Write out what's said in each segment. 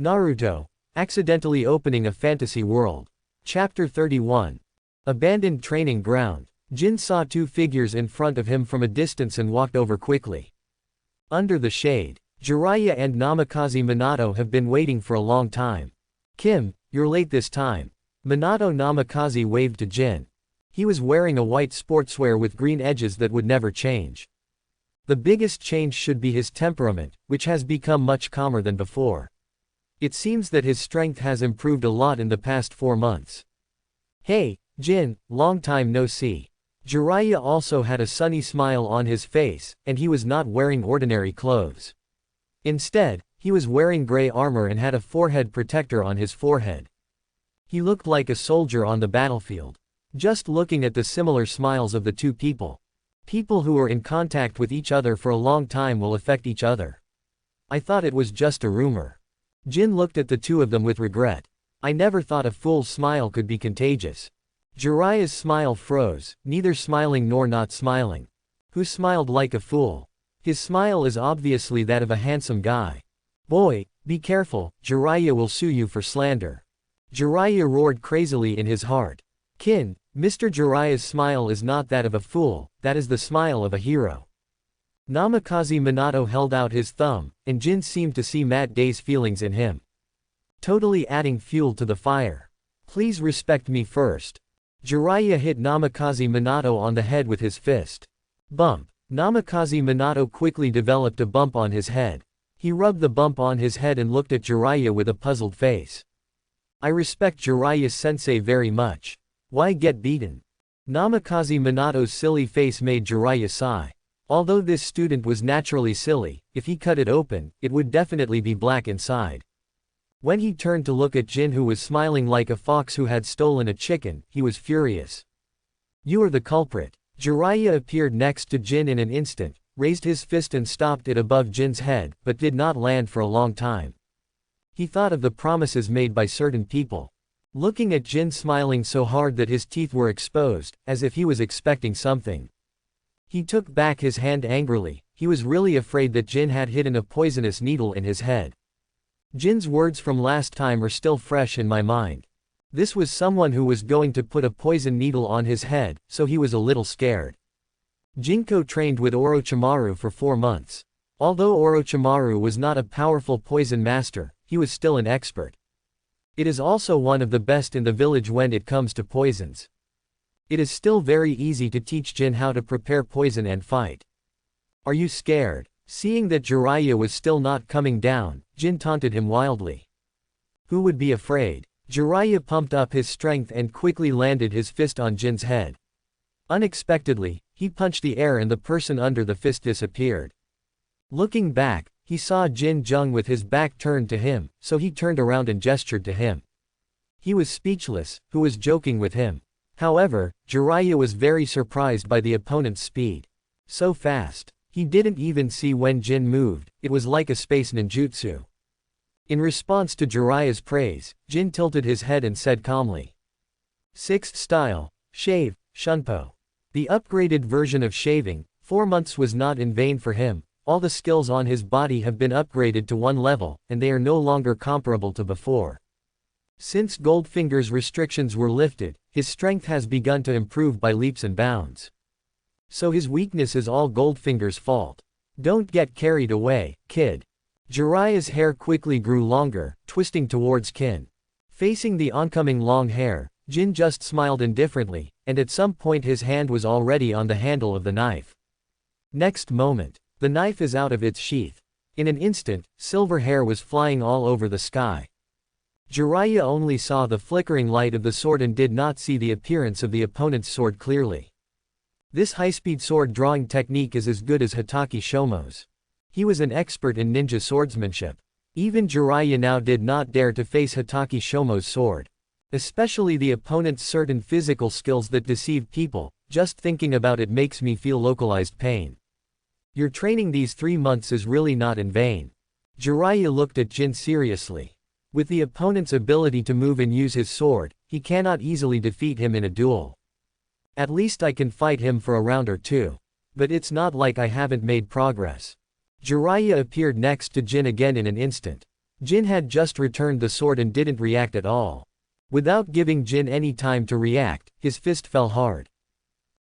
Naruto. Accidentally opening a fantasy world. Chapter 31. Abandoned training ground. Jin saw two figures in front of him from a distance and walked over quickly. Under the shade, Jiraiya and Namikaze Minato have been waiting for a long time. Kim, you're late this time. Minato Namikaze waved to Jin. He was wearing a white sportswear with green edges that would never change. The biggest change should be his temperament, which has become much calmer than before. It seems that his strength has improved a lot in the past 4 months. Hey, Jin, long time no see. Jiraiya also had a sunny smile on his face, and he was not wearing ordinary clothes. Instead, he was wearing gray armor and had a forehead protector on his forehead. He looked like a soldier on the battlefield. Just looking at the similar smiles of the two people. People who are in contact with each other for a long time will affect each other. I thought it was just a rumor. Jin looked at the two of them with regret. I never thought a fool's smile could be contagious. Jiraiya's smile froze, neither smiling nor not smiling. Who smiled like a fool? His smile is obviously that of a handsome guy. Boy, be careful, Jiraiya will sue you for slander. Jiraiya roared crazily in his heart. Kin, Mr. Jiraiya's smile is not that of a fool, that is the smile of a hero. Namikaze Minato held out his thumb, and Jin seemed to see Matt Day's feelings in him. Totally adding fuel to the fire. Please respect me first. Jiraiya hit Namikaze Minato on the head with his fist. Bump. Namikaze Minato quickly developed a bump on his head. He rubbed the bump on his head and looked at Jiraiya with a puzzled face. I respect Jiraiya-sensei very much. Why get beaten? Namikaze Minato's silly face made Jiraiya sigh. Although this student was naturally silly, if he cut it open, it would definitely be black inside. When he turned to look at Jin, who was smiling like a fox who had stolen a chicken, he was furious. You are the culprit. Jiraiya appeared next to Jin in an instant, raised his fist and stopped it above Jin's head, but did not land for a long time. He thought of the promises made by certain people. Looking at Jin smiling so hard that his teeth were exposed, as if he was expecting something. He took back his hand angrily. He was really afraid that Jin had hidden a poisonous needle in his head. Jin's words from last time are still fresh in my mind. This was someone who was going to put a poison needle on his head, so he was a little scared. Jinko trained with Orochimaru for 4 months. Although Orochimaru was not a powerful poison master, he was still an expert. It is also one of the best in the village when it comes to poisons. It is still very easy to teach Jin how to prepare poison and fight. Are you scared? Seeing that Jiraiya was still not coming down, Jin taunted him wildly. Who would be afraid? Jiraiya pumped up his strength and quickly landed his fist on Jin's head. Unexpectedly, he punched the air and the person under the fist disappeared. Looking back, he saw Jin Jung with his back turned to him, so he turned around and gestured to him. He was speechless, who was joking with him. However, Jiraiya was very surprised by the opponent's speed. So fast. He didn't even see when Jin moved, it was like a space ninjutsu. In response to Jiraiya's praise, Jin tilted his head and said calmly. 6th style, shave, Shunpo. The upgraded version of shaving, 4 months was not in vain for him. All the skills on his body have been upgraded to 1 level, and they are no longer comparable to before. Since Goldfinger's restrictions were lifted, his strength has begun to improve by leaps and bounds. So his weakness is all Goldfinger's fault. Don't get carried away, kid. Jiraiya's hair quickly grew longer, twisting towards Kin. Facing the oncoming long hair, Jin just smiled indifferently, and at some point his hand was already on the handle of the knife. Next moment, the knife is out of its sheath. In an instant, silver hair was flying all over the sky. Jiraiya only saw the flickering light of the sword and did not see the appearance of the opponent's sword clearly. This high-speed sword drawing technique is as good as Hatake Shomo's. He was an expert in ninja swordsmanship. Even Jiraiya now did not dare to face Hatake Shomo's sword. Especially the opponent's certain physical skills that deceive people, just thinking about it makes me feel localized pain. Your training these 3 months is really not in vain. Jiraiya looked at Jin seriously. With the opponent's ability to move and use his sword, he cannot easily defeat him in a duel. At least I can fight him for a round or 2. But it's not like I haven't made progress. Jiraiya appeared next to Jin again in an instant. Jin had just returned the sword and didn't react at all. Without giving Jin any time to react, his fist fell hard.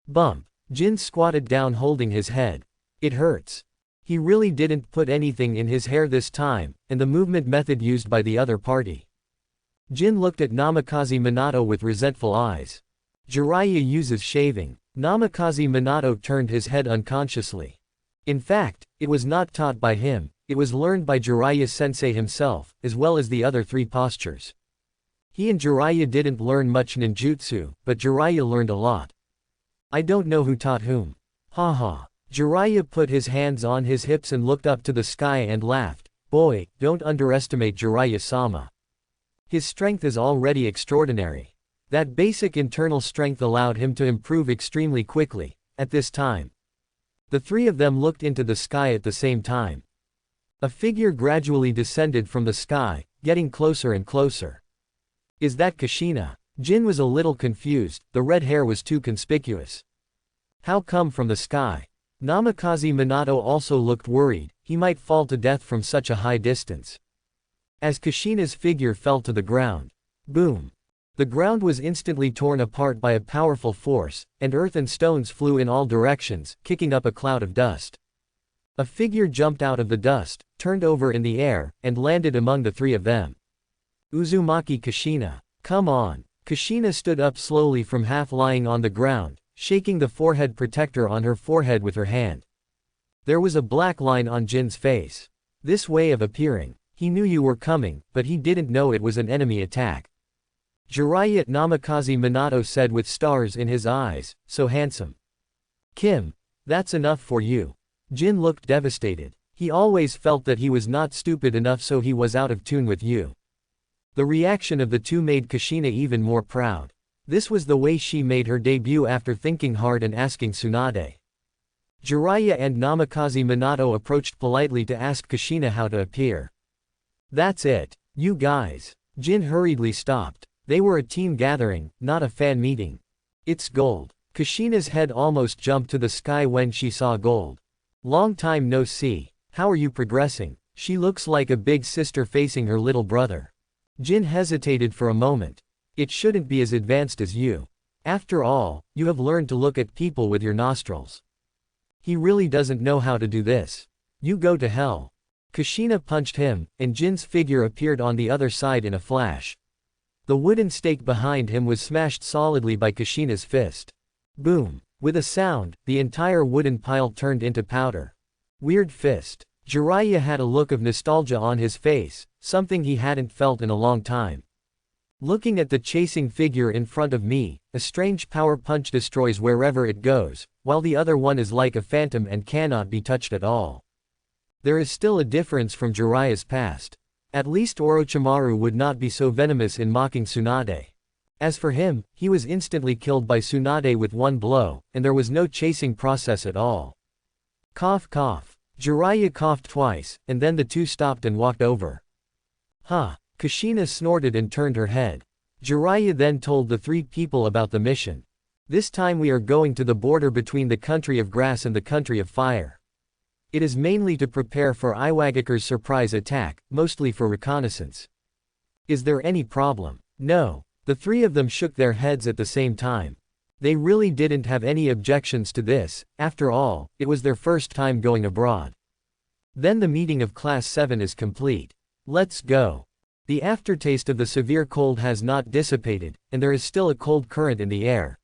Bump. Jin squatted down holding his head. It hurts. He really didn't put anything in his hair this time, and the movement method used by the other party. Jin looked at Namikaze Minato with resentful eyes. Jiraiya uses shaving. Namikaze Minato turned his head unconsciously. In fact, it was not taught by him, it was learned by Jiraiya-sensei himself, as well as the other three postures. He and Jiraiya didn't learn much ninjutsu, but Jiraiya learned a lot. I don't know who taught whom. Haha. Jiraiya put his hands on his hips and looked up to the sky and laughed. Boy, don't underestimate Jiraiya-sama. His strength is already extraordinary. That basic internal strength allowed him to improve extremely quickly, at this time. The three of them looked into the sky at the same time. A figure gradually descended from the sky, getting closer and closer. Is that Kushina? Jin was a little confused, the red hair was too conspicuous. How come from the sky? Namikaze Minato also looked worried, he might fall to death from such a high distance. As Kushina's figure fell to the ground. Boom. The ground was instantly torn apart by a powerful force, and earth and stones flew in all directions, kicking up a cloud of dust. A figure jumped out of the dust, turned over in the air, and landed among the three of them. Uzumaki Kushina. Come on. Kushina stood up slowly from half lying on the ground, shaking the forehead protector on her forehead with her hand. There was a black line on Jin's face. This way of appearing. He knew you were coming, but he didn't know it was an enemy attack. Jiraiya Namikaze Minato said with stars in his eyes, so handsome. Kim. That's enough for you. Jin looked devastated. He always felt that he was not stupid enough, so he was out of tune with you. The reaction of the two made Kushina even more proud. This was the way she made her debut after thinking hard and asking Tsunade. Jiraiya and Namikaze Minato approached politely to ask Kushina how to appear. That's it. You guys. Jin hurriedly stopped. They were a team gathering, not a fan meeting. It's Gold. Kushina's head almost jumped to the sky when she saw Gold. Long time no see. How are you progressing? She looks like a big sister facing her little brother. Jin hesitated for a moment. It shouldn't be as advanced as you. After all, you have learned to look at people with your nostrils. He really doesn't know how to do this. You go to hell. Kushina punched him, and Jin's figure appeared on the other side in a flash. The wooden stake behind him was smashed solidly by Kushina's fist. Boom. With a sound, the entire wooden pile turned into powder. Weird fist. Jiraiya had a look of nostalgia on his face, something he hadn't felt in a long time. Looking at the chasing figure in front of me, a strange power punch destroys wherever it goes, while the other one is like a phantom and cannot be touched at all. There is still a difference from Jiraiya's past. At least Orochimaru would not be so venomous in mocking Tsunade. As for him, he was instantly killed by Tsunade with one blow, and there was no chasing process at all. Cough cough. Jiraiya coughed twice, and then the two stopped and walked over. Huh. Kushina snorted and turned her head. Jiraiya then told the three people about the mission. This time we are going to the border between the country of grass and the country of fire. It is mainly to prepare for Iwagakure's surprise attack, mostly for reconnaissance. Is there any problem? No. The three of them shook their heads at the same time. They really didn't have any objections to this, after all, it was their first time going abroad. Then the meeting of Class 7 is complete. Let's go. The aftertaste of the severe cold has not dissipated, and there is still a cold current in the air.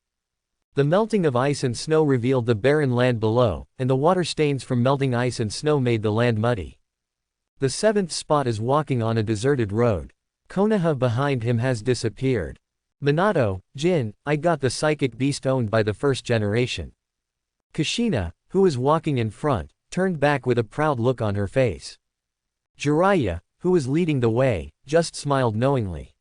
The melting of ice and snow revealed the barren land below, and the water stains from melting ice and snow made the land muddy. The seventh spot is walking on a deserted road. Konoha behind him has disappeared. Minato, Jin, I got the psychic beast owned by the first generation. Kushina, who was walking in front, turned back with a proud look on her face. Jiraiya, who was leading the way, just smiled knowingly.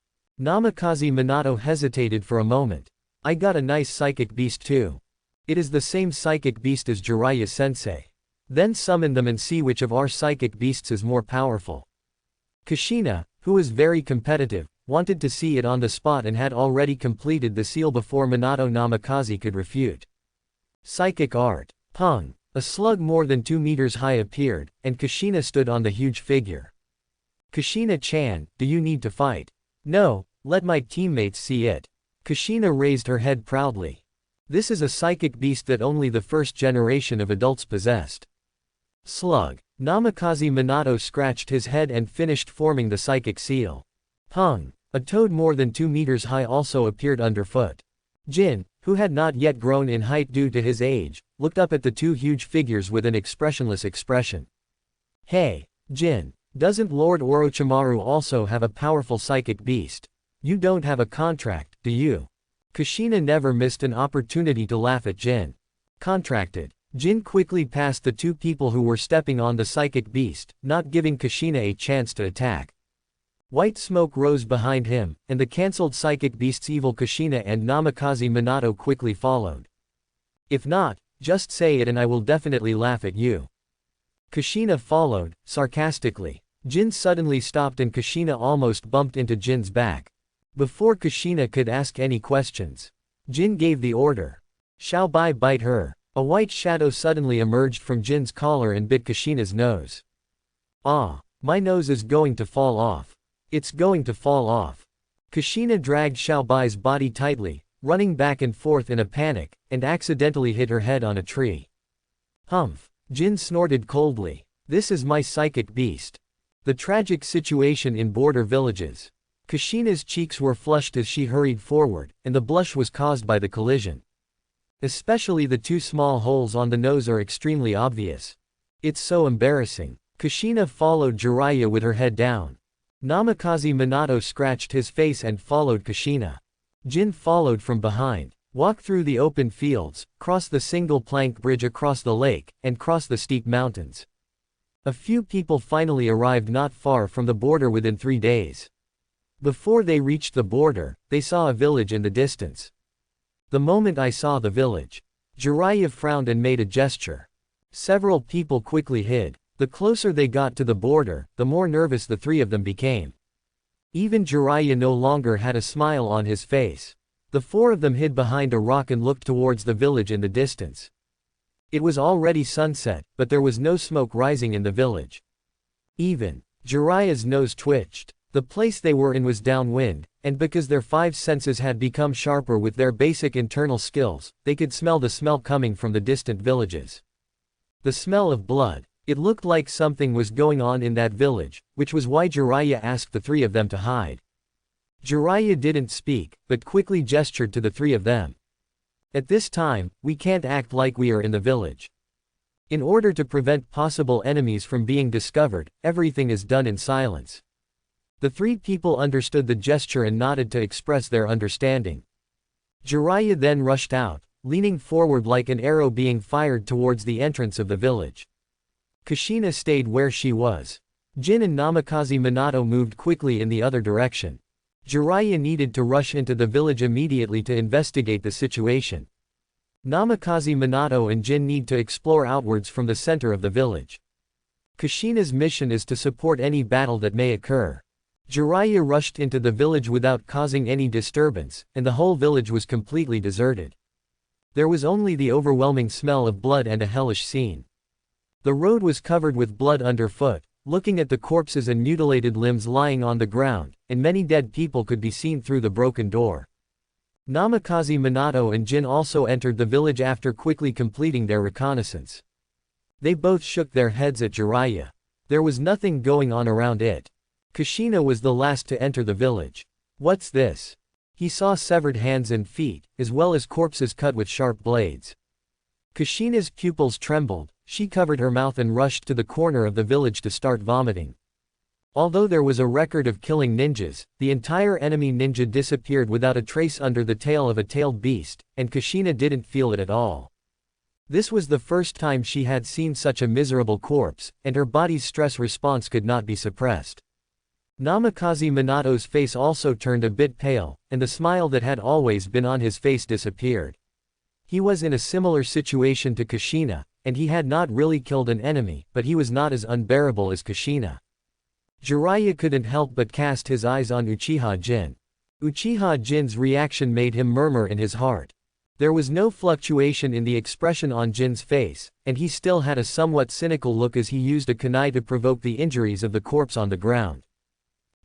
Namikaze Minato hesitated for a moment. I got a nice psychic beast too. It is the same psychic beast as Jiraiya-sensei. Then summon them and see which of our psychic beasts is more powerful. Kushina, who was very competitive, wanted to see it on the spot and had already completed the seal before Minato Namikaze could refute. Psychic art. Pung. A slug more than 2 meters high appeared, and Kushina stood on the huge figure. Kushina-chan, do you need to fight? No, let my teammates see it. Kushina raised her head proudly. This is a psychic beast that only the first generation of adults possessed. Slug. Namikaze Minato scratched his head and finished forming the psychic seal. Hung. A toad more than 2 meters high also appeared underfoot. Jin, who had not yet grown in height due to his age, looked up at the 2 huge figures with an expressionless expression. Hey, Jin, doesn't Lord Orochimaru also have a powerful psychic beast? You don't have a contract, do you? Kushina never missed an opportunity to laugh at Jin. Contracted. Jin quickly passed the 2 people who were stepping on the psychic beast, not giving Kushina a chance to attack. White smoke rose behind him, and the cancelled psychic beast's evil Kushina and Namikaze Minato quickly followed. If not, just say it and I will definitely laugh at you. Kushina followed, sarcastically. Jin suddenly stopped and Kushina almost bumped into Jin's back. Before Kushina could ask any questions, Jin gave the order. Xiao Bai, bite her. A white shadow suddenly emerged from Jin's collar and bit Kushina's nose. Ah, my nose is going to fall off. It's going to fall off. Kushina dragged Xiao Bai's body tightly, running back and forth in a panic, and accidentally hit her head on a tree. Humph. Jin snorted coldly. This is my psychic beast. The tragic situation in border villages. Kushina's cheeks were flushed as she hurried forward, and the blush was caused by the collision. Especially the 2 small holes on the nose are extremely obvious. It's so embarrassing. Kushina followed Jiraiya with her head down. Namikaze Minato scratched his face and followed Kushina. Jin followed from behind, walked through the open fields, crossed the single plank bridge across the lake, and crossed the steep mountains. A few people finally arrived not far from the border within 3 days. Before they reached the border, they saw a village in the distance. The moment I saw the village, Jiraiya frowned and made a gesture. Several people quickly hid. The closer they got to the border, the more nervous the 3 of them became. Even Jiraiya no longer had a smile on his face. The 4 of them hid behind a rock and looked towards the village in the distance. It was already sunset, but there was no smoke rising in the village. Even Jiraiya's nose twitched. The place they were in was downwind, and because their 5 senses had become sharper with their basic internal skills, they could smell the smell coming from the distant villages. The smell of blood. It looked like something was going on in that village, which was why Jiraiya asked the 3 of them to hide. Jiraiya didn't speak, but quickly gestured to the 3 of them. At this time, we can't act like we are in the village. In order to prevent possible enemies from being discovered, everything is done in silence. The 3 people understood the gesture and nodded to express their understanding. Jiraiya then rushed out, leaning forward like an arrow being fired towards the entrance of the village. Kushina stayed where she was. Jin and Namikaze Minato moved quickly in the other direction. Jiraiya needed to rush into the village immediately to investigate the situation. Namikaze Minato and Jin need to explore outwards from the center of the village. Kushina's mission is to support any battle that may occur. Jiraiya rushed into the village without causing any disturbance, and the whole village was completely deserted. There was only the overwhelming smell of blood and a hellish scene. The road was covered with blood underfoot, looking at the corpses and mutilated limbs lying on the ground, and many dead people could be seen through the broken door. Namikaze Minato and Jin also entered the village after quickly completing their reconnaissance. They both shook their heads at Jiraiya. There was nothing going on around it. Kushina was the last to enter the village. What's this? He saw severed hands and feet, as well as corpses cut with sharp blades. Kushina's pupils trembled. She covered her mouth and rushed to the corner of the village to start vomiting. Although there was a record of killing ninjas, the entire enemy ninja disappeared without a trace under the tail of a tailed beast, and Kushina didn't feel it at all. This was the first time she had seen such a miserable corpse, and her body's stress response could not be suppressed. Namikaze Minato's face also turned a bit pale, and the smile that had always been on his face disappeared. He was in a similar situation to Kushina, and he had not really killed an enemy, but he was not as unbearable as Kushina. Jiraiya couldn't help but cast his eyes on Uchiha Jin. Uchiha Jin's reaction made him murmur in his heart. There was no fluctuation in the expression on Jin's face, and he still had a somewhat cynical look as he used a kunai to provoke the injuries of the corpse on the ground.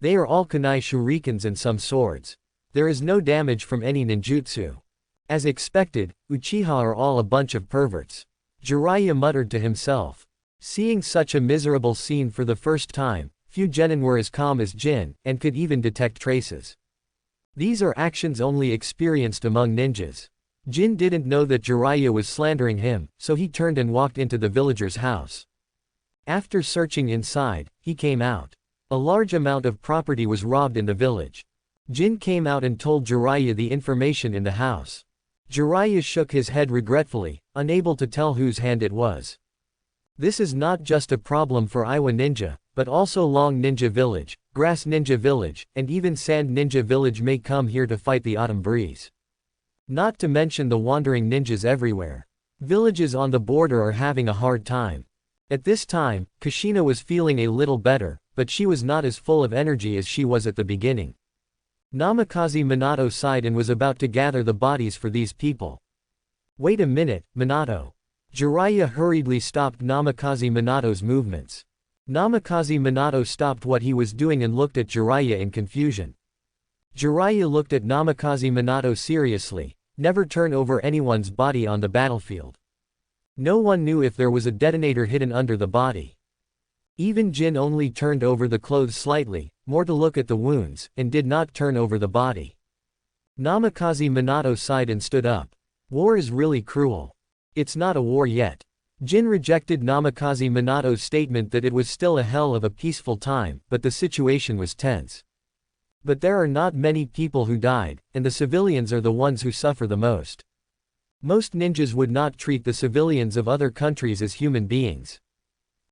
They are all kunai shurikens and some swords. There is no damage from any ninjutsu. As expected, Uchiha are all a bunch of perverts. Jiraiya muttered to himself. Seeing such a miserable scene for the first time, few genin were as calm as Jin, and could even detect traces. These are actions only experienced among ninjas. Jin didn't know that Jiraiya was slandering him, so he turned and walked into the villager's house. After searching inside, he came out. A large amount of property was robbed in the village. Jin came out and told Jiraiya the information in the house. Jiraiya shook his head regretfully, unable to tell whose hand it was. This is not just a problem for Iwa Ninja, but also Long Ninja Village, Grass Ninja Village, and even Sand Ninja Village may come here to fight the autumn breeze. Not to mention the wandering ninjas everywhere. Villages on the border are having a hard time. At this time, Kushina was feeling a little better, but she was not as full of energy as she was at the beginning. Namikaze Minato sighed and was about to gather the bodies for these people. Wait a minute, Minato. Jiraiya hurriedly stopped Namikaze Minato's movements. Namikaze Minato stopped what he was doing and looked at Jiraiya in confusion. Jiraiya looked at Namikaze Minato seriously. Never turn over anyone's body on the battlefield. No one knew if there was a detonator hidden under the body. Even Jin only turned over the clothes slightly, more to look at the wounds, and did not turn over the body. Namikaze Minato sighed and stood up. War is really cruel. It's not a war yet. Jin rejected Namikaze Minato's statement that it was still a hell of a peaceful time, but the situation was tense. But there are not many people who died, and the civilians are the ones who suffer the most. Most ninjas would not treat the civilians of other countries as human beings.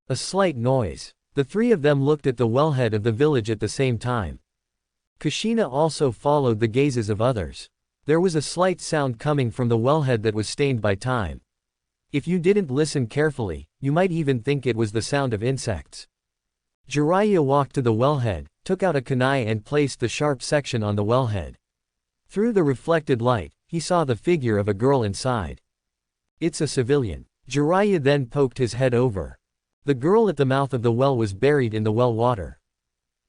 A slight noise. The three of them looked at the wellhead of the village at the same time. Kushina also followed the gazes of others. There was a slight sound coming from the wellhead that was stained by time. If you didn't listen carefully, you might even think it was the sound of insects. Jiraiya walked to the wellhead, took out a kunai and placed the sharp section on the wellhead. Through the reflected light, he saw the figure of a girl inside. It's a civilian. Jiraiya then poked his head over. The girl at the mouth of the well was buried in the well water.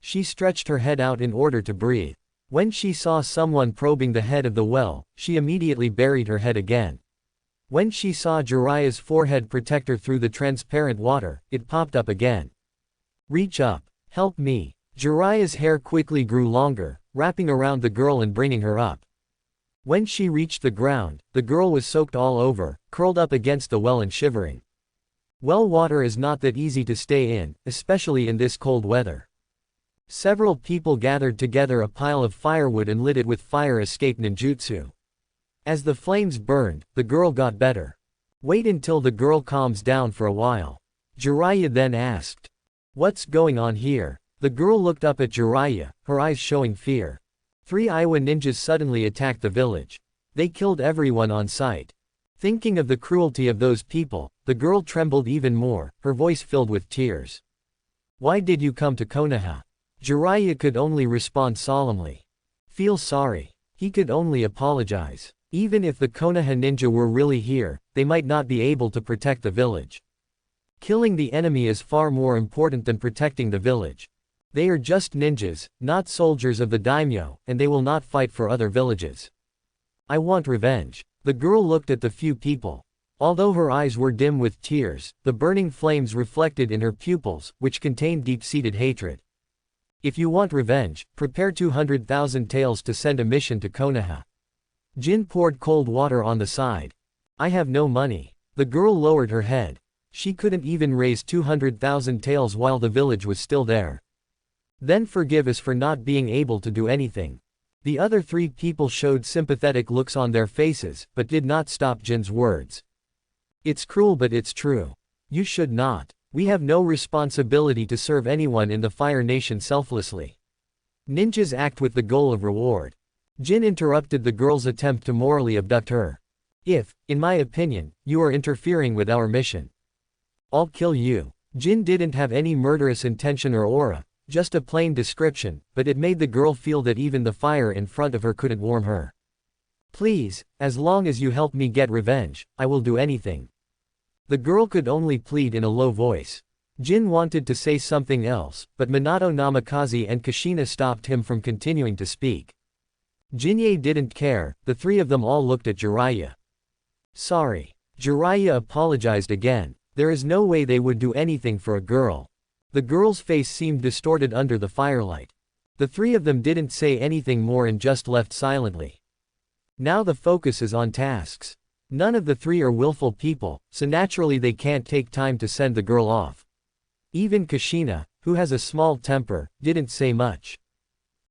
She stretched her head out in order to breathe. When she saw someone probing the head of the well, she immediately buried her head again. When she saw Jiraiya's forehead protector through the transparent water, it popped up again. Reach up. Help me. Jiraiya's hair quickly grew longer, wrapping around the girl and bringing her up. When she reached the ground, the girl was soaked all over, curled up against the well and shivering. Well water is not that easy to stay in, especially in this cold weather. Several people gathered together a pile of firewood and lit it with fire escape ninjutsu. As the flames burned, the girl got better. Wait until the girl calms down for a while. Jiraiya then asked. What's going on here? The girl looked up at Jiraiya, her eyes showing fear. 3 Iwa ninjas suddenly attacked the village. They killed everyone on sight. Thinking of the cruelty of those people, the girl trembled even more, her voice filled with tears. Why did you come to Konoha? Jiraiya could only respond solemnly. Feel sorry. He could only apologize. Even if the Konoha ninja were really here, they might not be able to protect the village. Killing the enemy is far more important than protecting the village. They are just ninjas, not soldiers of the daimyo, and they will not fight for other villages. I want revenge. The girl looked at the few people. Although her eyes were dim with tears, the burning flames reflected in her pupils, which contained deep-seated hatred. If you want revenge, prepare 200,000 taels to send a mission to Konoha. Jin poured cold water on the side. I have no money. The girl lowered her head. She couldn't even raise 200,000 taels while the village was still there. Then forgive us for not being able to do anything. The other 3 people showed sympathetic looks on their faces, but did not stop Jin's words. It's cruel but it's true. You should not. We have no responsibility to serve anyone in the Fire Nation selflessly. Ninjas act with the goal of reward. Jin interrupted the girl's attempt to morally abduct her. If, in my opinion, you are interfering with our mission, I'll kill you. Jin didn't have any murderous intention or aura, just a plain description, but it made the girl feel that even the fire in front of her couldn't warm her. Please, as long as you help me get revenge, I will do anything. The girl could only plead in a low voice. Jin wanted to say something else, but Minato Namikaze and Kushina stopped him from continuing to speak. Jinye didn't care, the three of them all looked at Jiraiya. Sorry. Jiraiya apologized again. There is no way they would do anything for a girl. The girl's face seemed distorted under the firelight. The three of them didn't say anything more and just left silently. Now the focus is on tasks. None of the three are willful people, so naturally they can't take time to send the girl off. Even Kushina, who has a small temper, didn't say much.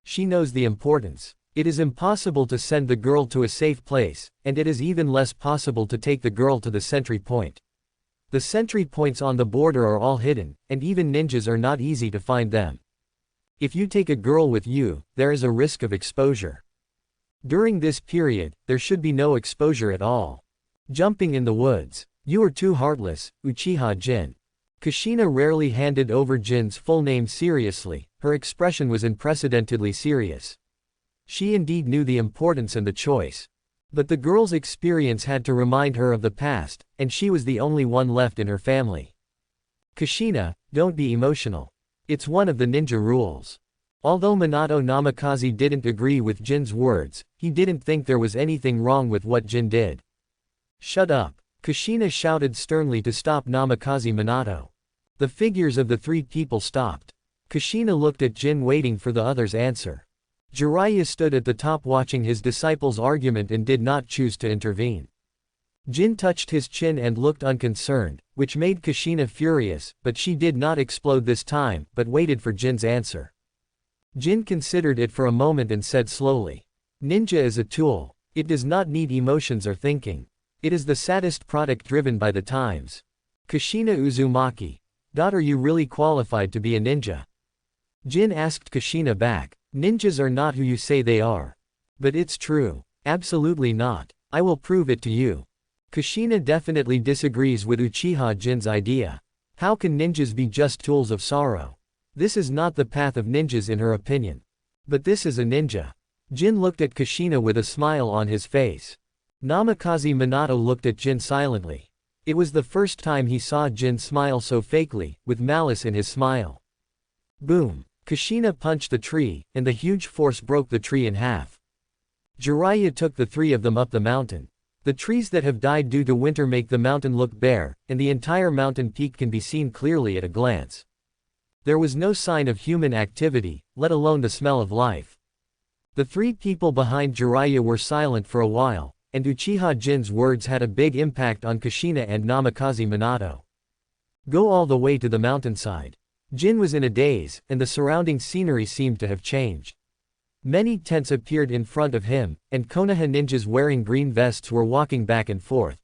She knows the importance. It is impossible to send the girl to a safe place, and it is even less possible to take the girl to the sentry point. The sentry points on the border are all hidden, and even ninjas are not easy to find them. If you take a girl with you, there is a risk of exposure. During this period, there should be no exposure at all. Jumping in the woods. You are too heartless, Uchiha Jin. Kushina rarely handed over Jin's full name seriously, her expression was unprecedentedly serious. She indeed knew the importance and the choice. But the girl's experience had to remind her of the past, and she was the only one left in her family. Kushina, don't be emotional. It's one of the ninja rules. Although Minato Namikaze didn't agree with Jin's words, he didn't think there was anything wrong with what Jin did. Shut up. Kushina shouted sternly to stop Namikaze Minato. The figures of the three people stopped. Kushina looked at Jin waiting for the other's answer. Jiraiya stood at the top watching his disciple's argument and did not choose to intervene. Jin touched his chin and looked unconcerned, which made Kushina furious, but she did not explode this time, but waited for Jin's answer. Jin considered it for a moment and said slowly. Ninja is a tool. It does not need emotions or thinking. It is the saddest product driven by the times. Kushina Uzumaki. Are you really qualified to be a ninja? Jin asked Kushina back. Ninjas are not who you say they are. But it's true. Absolutely not. I will prove it to you. Kushina definitely disagrees with Uchiha Jin's idea. How can ninjas be just tools of sorrow? This is not the path of ninjas in her opinion. But this is a ninja. Jin looked at Kushina with a smile on his face. Namikaze Minato looked at Jin silently. It was the first time he saw Jin smile so fakely, with malice in his smile. Boom. Kushina punched the tree, and the huge force broke the tree in half. Jiraiya took the three of them up the mountain. The trees that have died due to winter make the mountain look bare, and the entire mountain peak can be seen clearly at a glance. There was no sign of human activity, let alone the smell of life. The three people behind Jiraiya were silent for a while, and Uchiha Jin's words had a big impact on Kushina and Namikaze Minato. Go all the way to the mountainside. Jin was in a daze, and the surrounding scenery seemed to have changed. Many tents appeared in front of him, and Konoha ninjas wearing green vests were walking back and forth.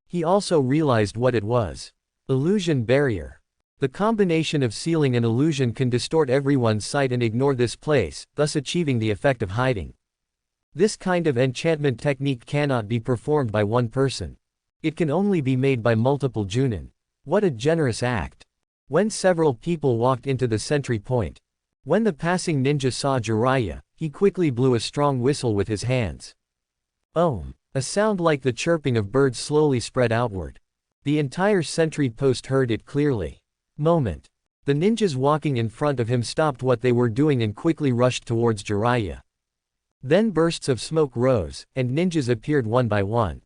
He also realized what it was. Illusion barrier. The combination of sealing and illusion can distort everyone's sight and ignore this place, thus achieving the effect of hiding. This kind of enchantment technique cannot be performed by one person. It can only be made by multiple Junin. What a generous act. When several people walked into the sentry point. When the passing ninja saw Jiraiya, he quickly blew a strong whistle with his hands. Ohm. A sound like the chirping of birds slowly spread outward. The entire sentry post heard it clearly. Moment. The ninjas walking in front of him stopped what they were doing and quickly rushed towards Jiraiya. Then bursts of smoke rose, and ninjas appeared one by one.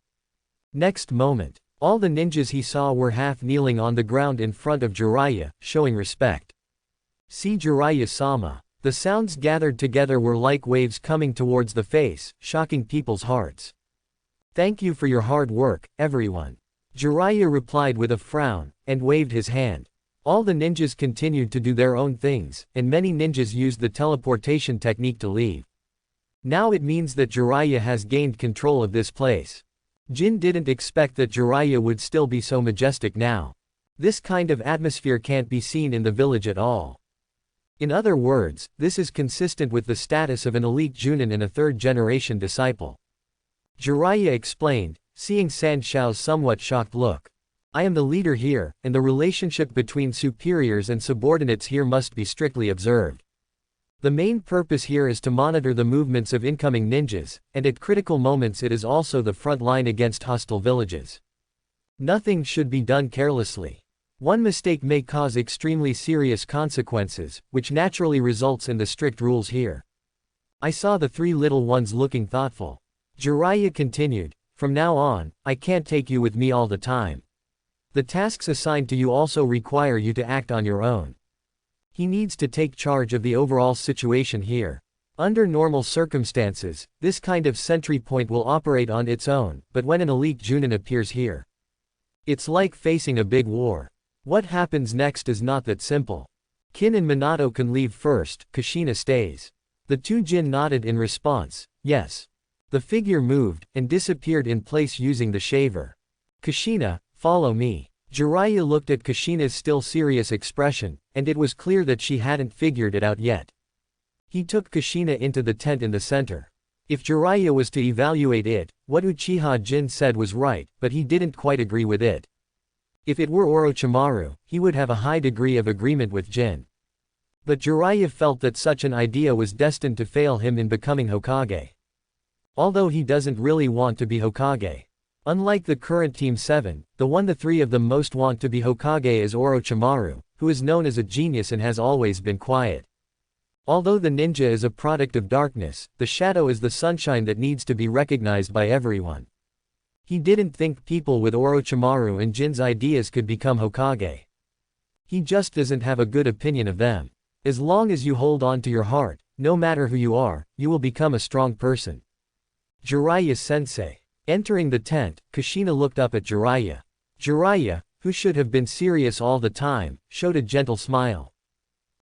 Next moment. All the ninjas he saw were half kneeling on the ground in front of Jiraiya, showing respect. See Jiraiya-sama. The sounds gathered together were like waves coming towards the face, shocking people's hearts. Thank you for your hard work, everyone. Jiraiya replied with a frown, and waved his hand. All the ninjas continued to do their own things, and many ninjas used the teleportation technique to leave. Now it means that Jiraiya has gained control of this place. Jin didn't expect that Jiraiya would still be so majestic now. This kind of atmosphere can't be seen in the village at all. In other words, this is consistent with the status of an elite Junin and a third-generation disciple. Jiraiya explained, seeing San Shao's somewhat shocked look. I am the leader here, and the relationship between superiors and subordinates here must be strictly observed. The main purpose here is to monitor the movements of incoming ninjas, and at critical moments it is also the front line against hostile villages. Nothing should be done carelessly. One mistake may cause extremely serious consequences, which naturally results in the strict rules here. I saw the three little ones looking thoughtful. Jiraiya continued, from now on, I can't take you with me all the time. The tasks assigned to you also require you to act on your own. He needs to take charge of the overall situation here. Under normal circumstances, this kind of sentry point will operate on its own, but when an elite Junin appears here, it's like facing a big war. What happens next is not that simple. Kin and Minato can leave first, Kushina stays. The two Jin nodded in response, yes. The figure moved, and disappeared in place using the shaver. Kushina, follow me. Jiraiya looked at Kushina's still serious expression, and it was clear that she hadn't figured it out yet. He took Kushina into the tent in the center. If Jiraiya was to evaluate it, what Uchiha Jin said was right, but he didn't quite agree with it. If it were Orochimaru, he would have a high degree of agreement with Jin. But Jiraiya felt that such an idea was destined to fail him in becoming Hokage. Although he doesn't really want to be Hokage. Unlike the current Team 7, the one the three of them most want to be Hokage is Orochimaru, who is known as a genius and has always been quiet. Although the ninja is a product of darkness, the shadow is the sunshine that needs to be recognized by everyone. He didn't think people with Orochimaru and Jin's ideas could become Hokage. He just doesn't have a good opinion of them. As long as you hold on to your heart, no matter who you are, you will become a strong person. Jiraiya-sensei. Entering the tent, Kushina looked up at Jiraiya. Jiraiya, who should have been serious all the time, showed a gentle smile.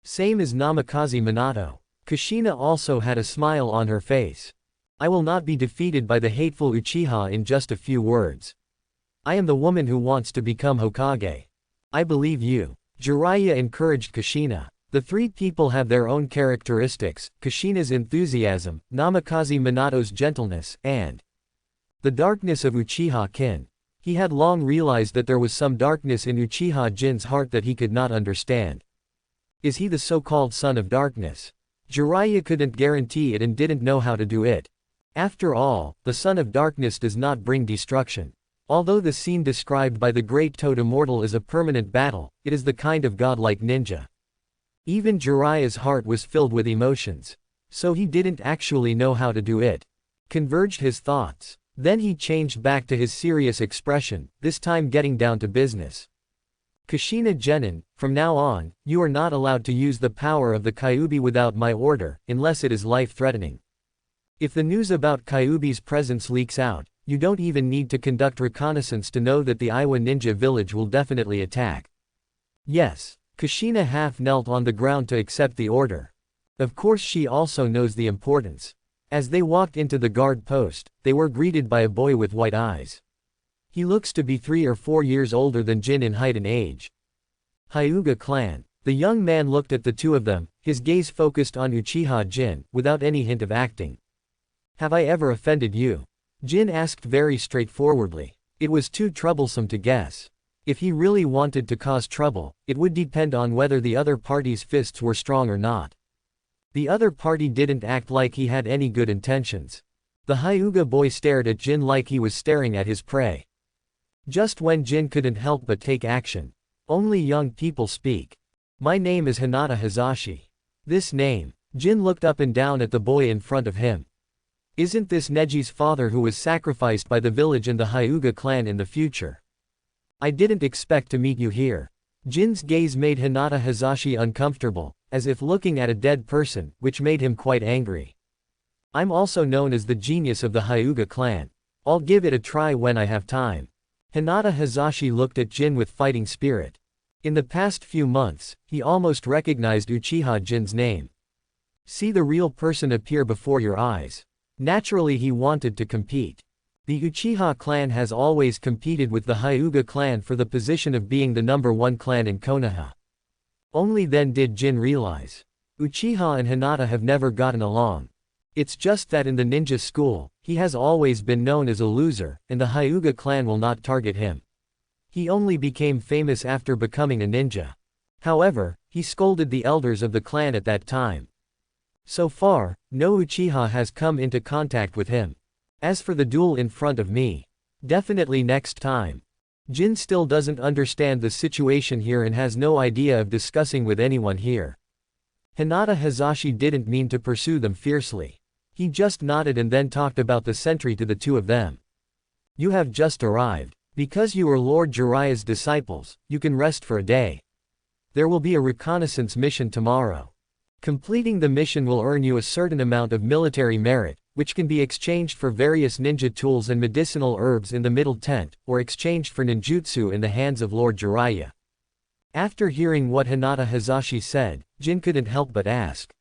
Same as Namikaze Minato. Kushina also had a smile on her face. I will not be defeated by the hateful Uchiha in just a few words. I am the woman who wants to become Hokage. I believe you. Jiraiya encouraged Kushina. The three people have their own characteristics, Kushina's enthusiasm, Namikaze Minato's gentleness, and the darkness of Uchiha Kin. He had long realized that there was some darkness in Uchiha Jin's heart that he could not understand. Is he the so-called son of darkness? Jiraiya couldn't guarantee it and didn't know how to do it. After all, the son of darkness does not bring destruction. Although the scene described by the great Toad Immortal is a permanent battle, it is the kind of godlike ninja. Even Jiraiya's heart was filled with emotions. So he didn't actually know how to do it. Converged his thoughts. Then he changed back to his serious expression, this time getting down to business. Kushina Genin, from now on, you are not allowed to use the power of the Kyuubi without my order, unless it is life-threatening. If the news about Kyuubi's presence leaks out, you don't even need to conduct reconnaissance to know that the Iwa ninja village will definitely attack. Yes. Kushina half knelt on the ground to accept the order. Of course she also knows the importance. As they walked into the guard post, they were greeted by a boy with white eyes. He looks to be 3 or 4 years older than Jin in height and age. Hyuga clan. The young man looked at the two of them, his gaze focused on Uchiha Jin, without any hint of acting. Have I ever offended you? Jin asked very straightforwardly. It was too troublesome to guess. If he really wanted to cause trouble, it would depend on whether the other party's fists were strong or not. The other party didn't act like he had any good intentions. The Hyuga boy stared at Jin like he was staring at his prey. Just when Jin couldn't help but take action. Only young people speak. My name is Hinata Hazashi. This name. Jin looked up and down at the boy in front of him. Isn't this Neji's father who was sacrificed by the village and the Hyuga clan in the future? I didn't expect to meet you here. Jin's gaze made Hinata Hazashi uncomfortable, as if looking at a dead person, which made him quite angry. I'm also known as the genius of the Hyuga clan. I'll give it a try when I have time. Hinata Hazashi looked at Jin with fighting spirit. In the past few months, he almost recognized Uchiha Jin's name. See the real person appear before your eyes. Naturally he wanted to compete. The Uchiha clan has always competed with the Hyuga clan for the position of being the #1 clan in Konoha. Only then did Jin realize. Uchiha and Hinata have never gotten along. It's just that in the ninja school, he has always been known as a loser, and the Hyuga clan will not target him. He only became famous after becoming a ninja. However, he scolded the elders of the clan at that time. So far, no Uchiha has come into contact with him. As for the duel in front of me, definitely next time. Jin still doesn't understand the situation here and has no idea of discussing with anyone here. Hinata Hazashi didn't mean to pursue them fiercely. He just nodded and then talked about the sentry to the two of them. You have just arrived. Because you are Lord Jiraiya's disciples, you can rest for a day. There will be a reconnaissance mission tomorrow. Completing the mission will earn you a certain amount of military merit, which can be exchanged for various ninja tools and medicinal herbs in the middle tent, or exchanged for ninjutsu in the hands of Lord Jiraiya. After hearing what Hinata Hazashi said, Jin couldn't help but ask.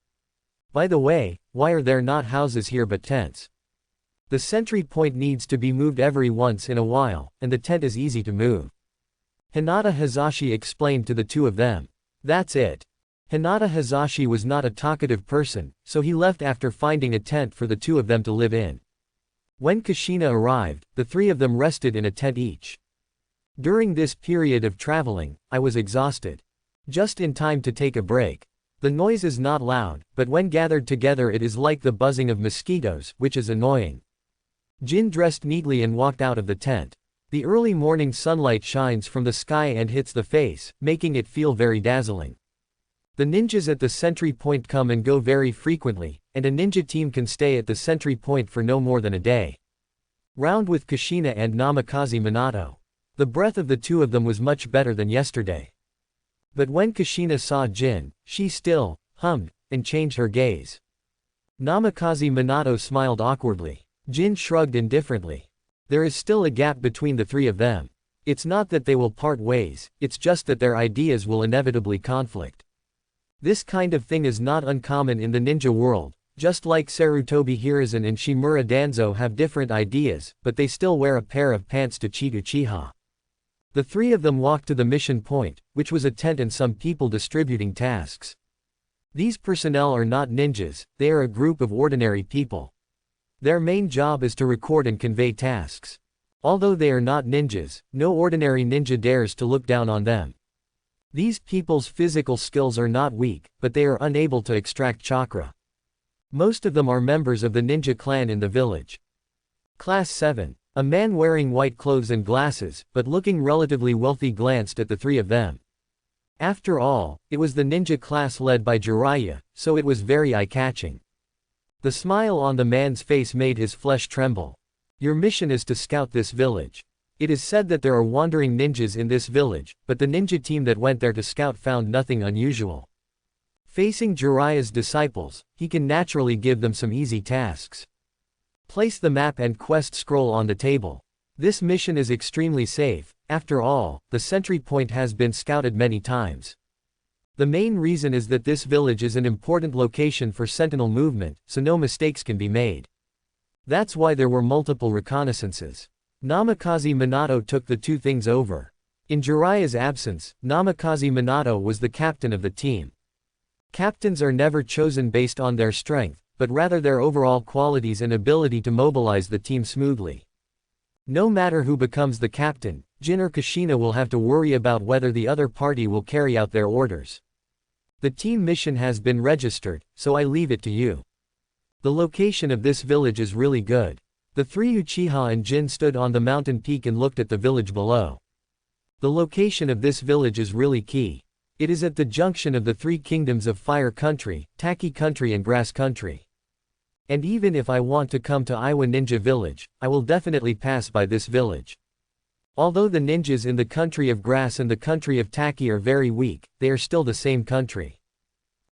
By the way, why are there not houses here but tents? The sentry point needs to be moved every once in a while, and the tent is easy to move. Hinata Hazashi explained to the two of them. That's it. Hinata Hazashi was not a talkative person, so he left after finding a tent for the two of them to live in. When Kushina arrived, the three of them rested in a tent each. During this period of traveling, I was exhausted. Just in time to take a break. The noise is not loud, but when gathered together it is like the buzzing of mosquitoes, which is annoying. Jin dressed neatly and walked out of the tent. The early morning sunlight shines from the sky and hits the face, making it feel very dazzling. The ninjas at the sentry point come and go very frequently, and a ninja team can stay at the sentry point for no more than a day. Round with Kushina and Namikaze Minato. The breath of the two of them was much better than yesterday. But when Kushina saw Jin, she still hummed, and changed her gaze. Namikaze Minato smiled awkwardly. Jin shrugged indifferently. There is still a gap between the three of them. It's not that they will part ways, it's just that their ideas will inevitably conflict. This kind of thing is not uncommon in the ninja world, just like Sarutobi Hiruzen and Shimura Danzo have different ideas, but they still wear a pair of pants to cheat Uchiha. The three of them walked to the mission point, which was a tent and some people distributing tasks. These personnel are not ninjas, they are a group of ordinary people. Their main job is to record and convey tasks. Although they are not ninjas, no ordinary ninja dares to look down on them. These people's physical skills are not weak, but they are unable to extract chakra. Most of them are members of the ninja clan in the village. Class 7. A man wearing white clothes and glasses, but looking relatively wealthy glanced at the three of them. After all, it was the ninja class led by Jiraiya, so it was very eye-catching. The smile on the man's face made his flesh tremble. Your mission is to scout this village. It is said that there are wandering ninjas in this village, but the ninja team that went there to scout found nothing unusual. Facing Jiraiya's disciples, he can naturally give them some easy tasks. Place the map and quest scroll on the table. This mission is extremely safe, after all, the sentry point has been scouted many times. The main reason is that this village is an important location for sentinel movement, so no mistakes can be made. That's why there were multiple reconnaissances. Namikaze Minato took the two things over. In Jiraiya's absence, Namikaze Minato was the captain of the team. Captains are never chosen based on their strength, but rather their overall qualities and ability to mobilize the team smoothly. No matter who becomes the captain, Jin or Kushina will have to worry about whether the other party will carry out their orders. The team mission has been registered, so I leave it to you. The location of this village is really good. The three Uchiha and Jin stood on the mountain peak and looked at the village below. The location of this village is really key. It is at the junction of the three kingdoms of Fire Country, Taki Country and Grass Country. And even if I want to come to Iwa Ninja Village, I will definitely pass by this village. Although the ninjas in the country of Grass and the country of Taki are very weak, they are still the same country.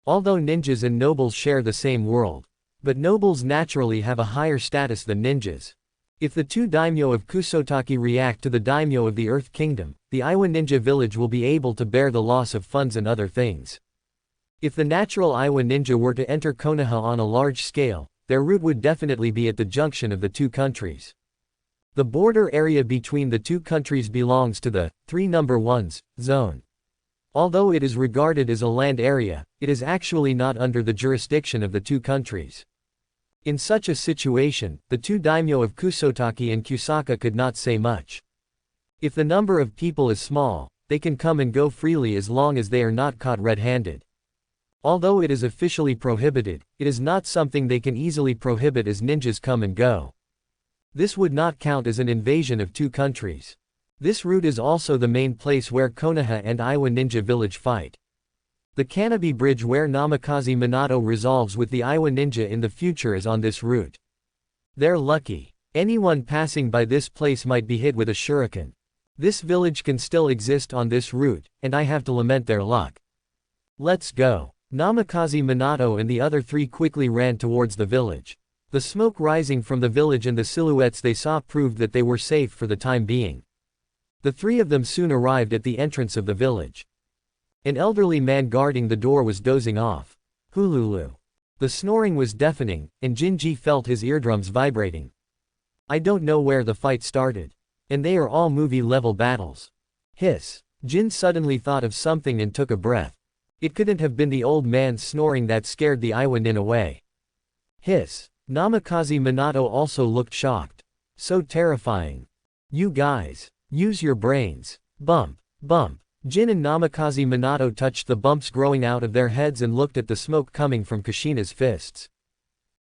Although ninjas and nobles share the same world. But nobles naturally have a higher status than ninjas. If the two daimyo of Kusotaki react to the daimyo of the Earth Kingdom, the Iwa Ninja Village will be able to bear the loss of funds and other things. If the natural Iwa Ninja were to enter Konoha on a large scale, their route would definitely be at the junction of the two countries. The border area between the two countries belongs to the 3 number 1s zone. Although it is regarded as a land area, it is actually not under the jurisdiction of the two countries. In such a situation, the two daimyo of Kusotaki and Kusaka could not say much. If the number of people is small, they can come and go freely as long as they are not caught red-handed. Although it is officially prohibited, it is not something they can easily prohibit as ninjas come and go. This would not count as an invasion of two countries. This route is also the main place where Konoha and Iwa Ninja Village fight. The Kanabi Bridge where Namikaze Minato resolves with the Iwa Ninja in the future is on this route. They're lucky. Anyone passing by this place might be hit with a shuriken. This village can still exist on this route, and I have to lament their luck. Let's go. Namikaze Minato and the other three quickly ran towards the village. The smoke rising from the village and the silhouettes they saw proved that they were safe for the time being. The three of them soon arrived at the entrance of the village. An elderly man guarding the door was dozing off. Hululu. The snoring was deafening, and Jinji felt his eardrums vibrating. I don't know where the fight started. And they are all movie-level battles. Hiss. Jin suddenly thought of something and took a breath. It couldn't have been the old man's snoring that scared the Iwa Nin away. Hiss. Namikaze Minato also looked shocked. So terrifying. You guys. Use your brains. Bump. Bump. Jin and Namikaze Minato touched the bumps growing out of their heads and looked at the smoke coming from Kushina's fists.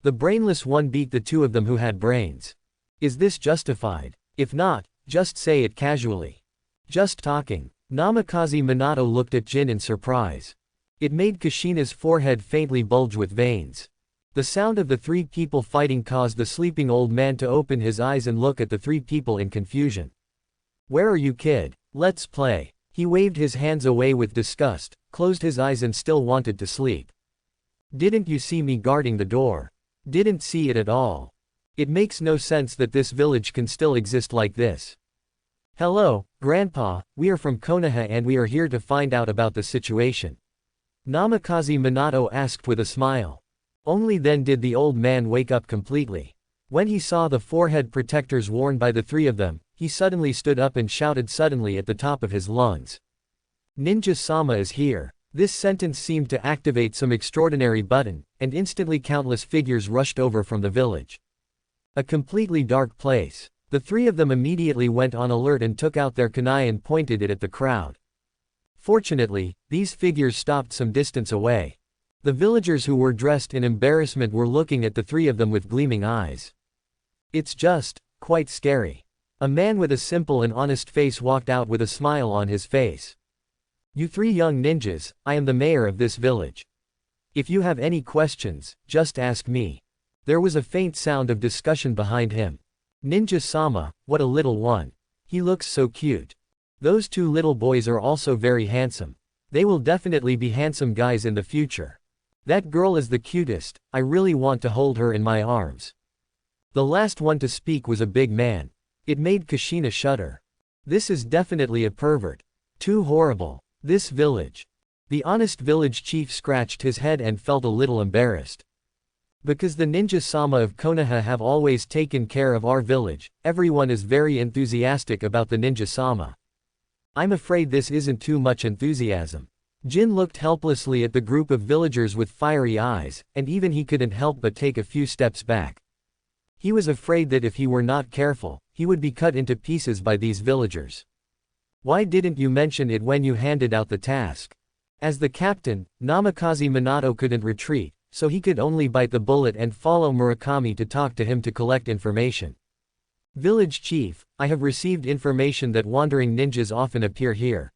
The brainless one beat the two of them who had brains. Is this justified? If not, just say it casually. Just talking. Namikaze Minato looked at Jin in surprise. It made Kushina's forehead faintly bulge with veins. The sound of the three people fighting caused the sleeping old man to open his eyes and look at the three people in confusion. Where are you, kid? Let's play. He waved his hands away with disgust, closed his eyes and still wanted to sleep. Didn't you see me guarding the door? Didn't see it at all. It makes no sense that this village can still exist like this. Hello, Grandpa, we are from Konoha and we are here to find out about the situation. Namikaze Minato asked with a smile. Only then did the old man wake up completely. When he saw the forehead protectors worn by the three of them, he suddenly stood up and shouted suddenly at the top of his lungs. Ninja-sama is here. This sentence seemed to activate some extraordinary button, and instantly countless figures rushed over from the village. A completely dark place. The three of them immediately went on alert and took out their kunai and pointed it at the crowd. Fortunately, these figures stopped some distance away. The villagers who were dressed in embarrassment were looking at the three of them with gleaming eyes. It's just, quite scary. A man with a simple and honest face walked out with a smile on his face. You three young ninjas, I am the mayor of this village. If you have any questions, just ask me. There was a faint sound of discussion behind him. Ninja-sama, what a little one. He looks so cute. Those two little boys are also very handsome. They will definitely be handsome guys in the future. That girl is the cutest, I really want to hold her in my arms. The last one to speak was a big man. It made Kushina shudder. This is definitely a pervert. Too horrible. This village. The honest village chief scratched his head and felt a little embarrassed. Because the Ninja-sama of Konoha have always taken care of our village, everyone is very enthusiastic about the Ninja-sama. I'm afraid this isn't too much enthusiasm. Jin looked helplessly at the group of villagers with fiery eyes, and even he couldn't help but take a few steps back. He was afraid that if he were not careful, he would be cut into pieces by these villagers. Why didn't you mention it when you handed out the task? As the captain, Namikaze Minato couldn't retreat, so he could only bite the bullet and follow Murakami to talk to him to collect information. Village chief, I have received information that wandering ninjas often appear here.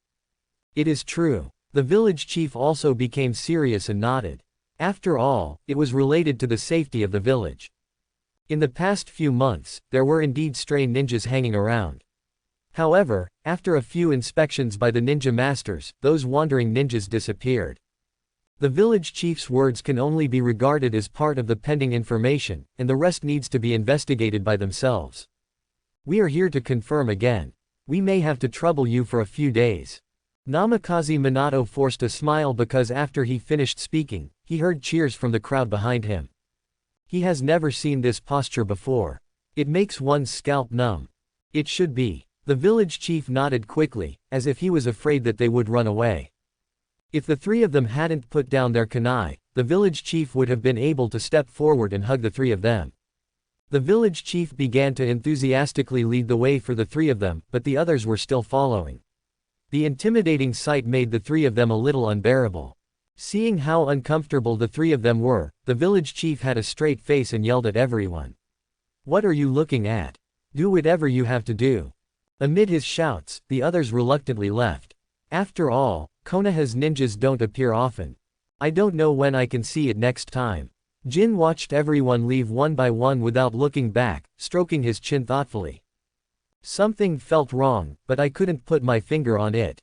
It is true. The village chief also became serious and nodded. After all, it was related to the safety of the village. In the past few months, there were indeed stray ninjas hanging around. However, after a few inspections by the ninja masters, those wandering ninjas disappeared. The village chief's words can only be regarded as part of the pending information, and the rest needs to be investigated by themselves. We are here to confirm again. We may have to trouble you for a few days. Namikaze Minato forced a smile because after he finished speaking, he heard cheers from the crowd behind him. He has never seen this posture before. It makes one's scalp numb. It should be. The village chief nodded quickly, as if he was afraid that they would run away. If the three of them hadn't put down their kunai, the village chief would have been able to step forward and hug the three of them. The village chief began to enthusiastically lead the way for the three of them, but the others were still following. The intimidating sight made the three of them a little unbearable. Seeing how uncomfortable the three of them were, the village chief had a straight face and yelled at everyone. What are you looking at? Do whatever you have to do. Amid his shouts, the others reluctantly left. After all, Konoha's ninjas don't appear often. I don't know when I can see it next time. Jin watched everyone leave one by one without looking back, stroking his chin thoughtfully. Something felt wrong, but I couldn't put my finger on it.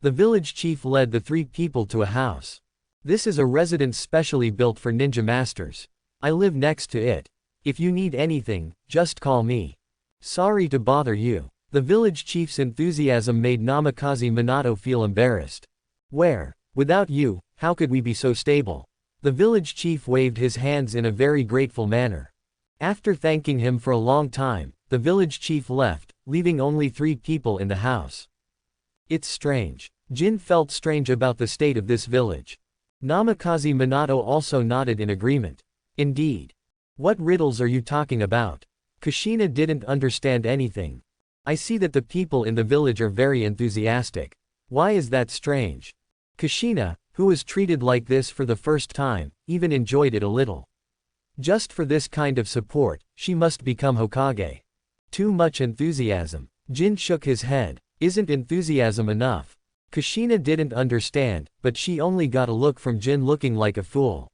The village chief led the 3 people to a house. This is a residence specially built for ninja masters. I live next to it. If you need anything, just call me. Sorry to bother you. The village chief's enthusiasm made Namikaze Minato feel embarrassed. Where? Without you, how could we be so stable? The village chief waved his hands in a very grateful manner. After thanking him for a long time, the village chief left, leaving only 3 people in the house. It's strange. Jin felt strange about the state of this village. Namikaze Minato also nodded in agreement. Indeed. What riddles are you talking about? Kushina didn't understand anything. I see that the people in the village are very enthusiastic. Why is that strange? Kushina, who was treated like this for the first time, even enjoyed it a little. Just for this kind of support, she must become Hokage. Too much enthusiasm. Jin shook his head. Isn't enthusiasm enough? Kushina didn't understand, but she only got a look from Jin looking like a fool.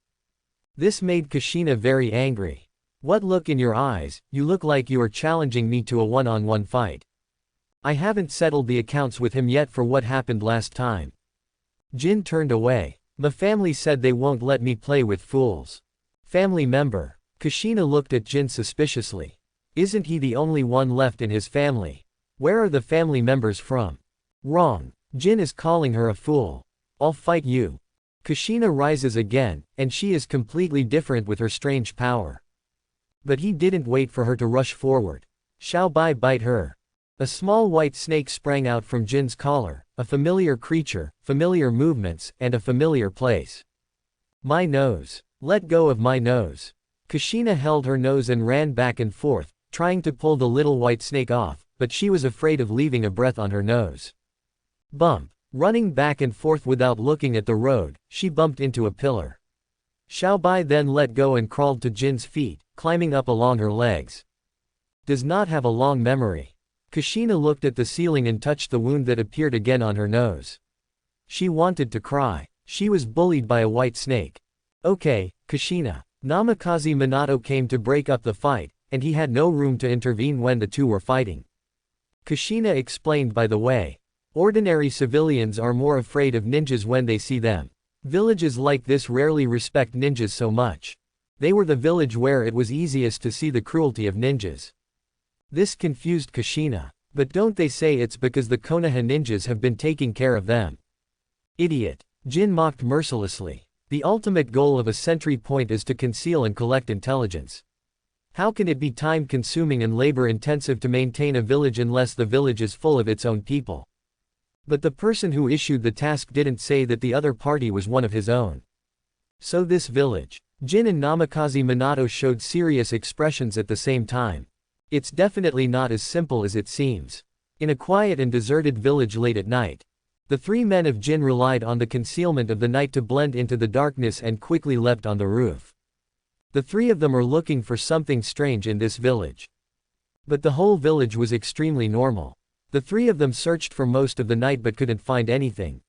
This made Kushina very angry. What look in your eyes? You look like you are challenging me to a one-on-one fight. I haven't settled the accounts with him yet for what happened last time. Jin turned away. My family said they won't let me play with fools. Family member. Kushina looked at Jin suspiciously. Isn't he the only one left in his family? Where are the family members from? Wrong. Jin is calling her a fool. I'll fight you. Kushina rises again, and she is completely different with her strange power. But he didn't wait for her to rush forward. Shall I bite her? A small white snake sprang out from Jin's collar, a familiar creature, familiar movements, and a familiar place. My nose. Let go of my nose. Kushina held her nose and ran back and forth, trying to pull the little white snake off, but she was afraid of leaving a breath on her nose. Bump. Running back and forth without looking at the road, she bumped into a pillar. Xiaobai then let go and crawled to Jin's feet, climbing up along her legs. Does not have a long memory. Kushina looked at the ceiling and touched the wound that appeared again on her nose. She wanted to cry. She was bullied by a white snake. Okay, Kushina. Namikaze Minato came to break up the fight, and he had no room to intervene when the two were fighting. Kushina explained by the way. Ordinary civilians are more afraid of ninjas when they see them. Villages like this rarely respect ninjas so much. They were the village where it was easiest to see the cruelty of ninjas. This confused Kushina. But don't they say it's because the Konoha ninjas have been taking care of them? Idiot. Jin mocked mercilessly. The ultimate goal of a sentry point is to conceal and collect intelligence. How can it be time-consuming and labor-intensive to maintain a village unless the village is full of its own people? But the person who issued the task didn't say that the other party was one of his own. So this village. Jin and Namikaze Minato showed serious expressions at the same time. It's definitely not as simple as it seems. In a quiet and deserted village late at night, the 3 men of Jin relied on the concealment of the night to blend into the darkness and quickly leapt on the roof. The 3 of them are looking for something strange in this village. But the whole village was extremely normal. The 3 of them searched for most of the night but couldn't find anything.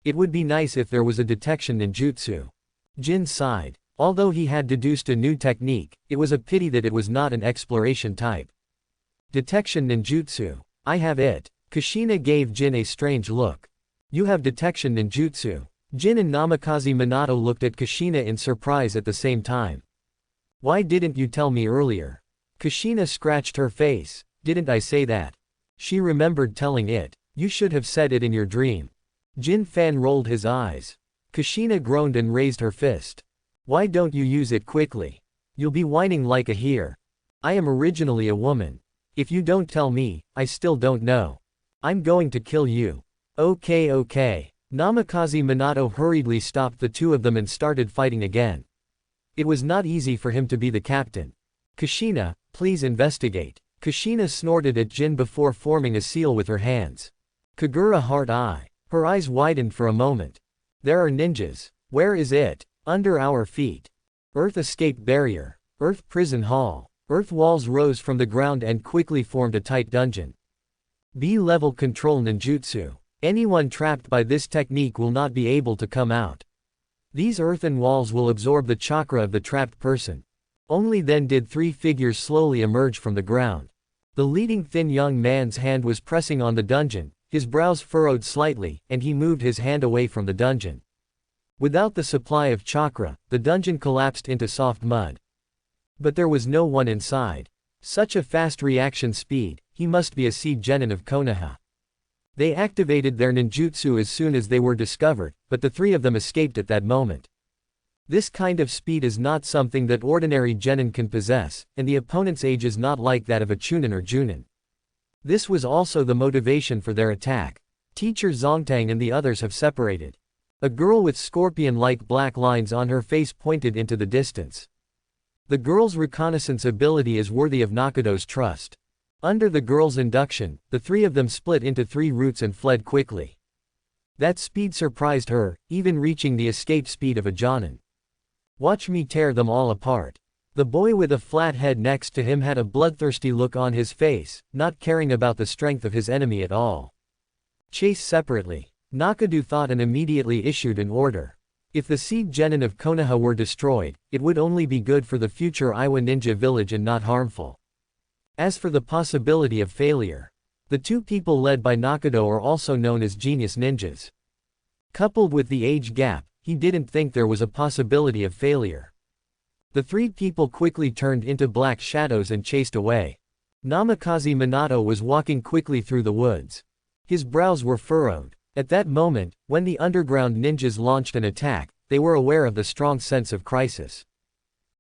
It would be nice if there was a detection ninjutsu. Jin sighed. Although he had deduced a new technique, it was a pity that it was not an exploration type. Detection ninjutsu. I have it. Kushina gave Jin a strange look. You have detection ninjutsu. Jin and Namikaze Minato looked at Kushina in surprise at the same time. Why didn't you tell me earlier? Kushina scratched her face. Didn't I say that? She remembered telling it. You should have said it in your dream. Jin Fan rolled his eyes. Kushina groaned and raised her fist. Why don't you use it quickly? You'll be whining like a hare. I am originally a woman. If you don't tell me, I still don't know. I'm going to kill you. Okay. Namikaze Minato hurriedly stopped the 2 of them and started fighting again. It was not easy for him to be the captain. Kushina, please investigate. Kushina snorted at Jin before forming a seal with her hands. Kagura heart eye. Her eyes widened for a moment. There are ninjas. Where is it? Under our feet. Earth escape barrier. Earth prison hall. Earth walls rose from the ground and quickly formed a tight dungeon. B-level control ninjutsu. Anyone trapped by this technique will not be able to come out. These earthen walls will absorb the chakra of the trapped person. Only then did three figures slowly emerge from the ground. The leading thin young man's hand was pressing on the dungeon, his brows furrowed slightly, and he moved his hand away from the dungeon. Without the supply of chakra, the dungeon collapsed into soft mud. But there was no one inside. Such a fast reaction speed, he must be a seed genin of Konoha. They activated their ninjutsu as soon as they were discovered, but the three of them escaped at that moment. This kind of speed is not something that ordinary genin can possess, and the opponent's age is not like that of a chunin or junin. This was also the motivation for their attack. Teacher Zongtang and the others have separated. A girl with scorpion-like black lines on her face pointed into the distance. The girl's reconnaissance ability is worthy of Nakado's trust. Under the girl's induction, the three of them split into three routes and fled quickly. That speed surprised her, even reaching the escape speed of a Jonin. Watch me tear them all apart. The boy with a flat head next to him had a bloodthirsty look on his face, not caring about the strength of his enemy at all. Chase separately. Nakado thought and immediately issued an order. If the seed genin of Konoha were destroyed, it would only be good for the future Iwa ninja village and not harmful. As for the possibility of failure, the two people led by Nakado are also known as genius ninjas. Coupled with the age gap, he didn't think there was a possibility of failure. The three people quickly turned into black shadows and chased away. Namikaze Minato was walking quickly through the woods. His brows were furrowed. At that moment, when the underground ninjas launched an attack, they were aware of the strong sense of crisis.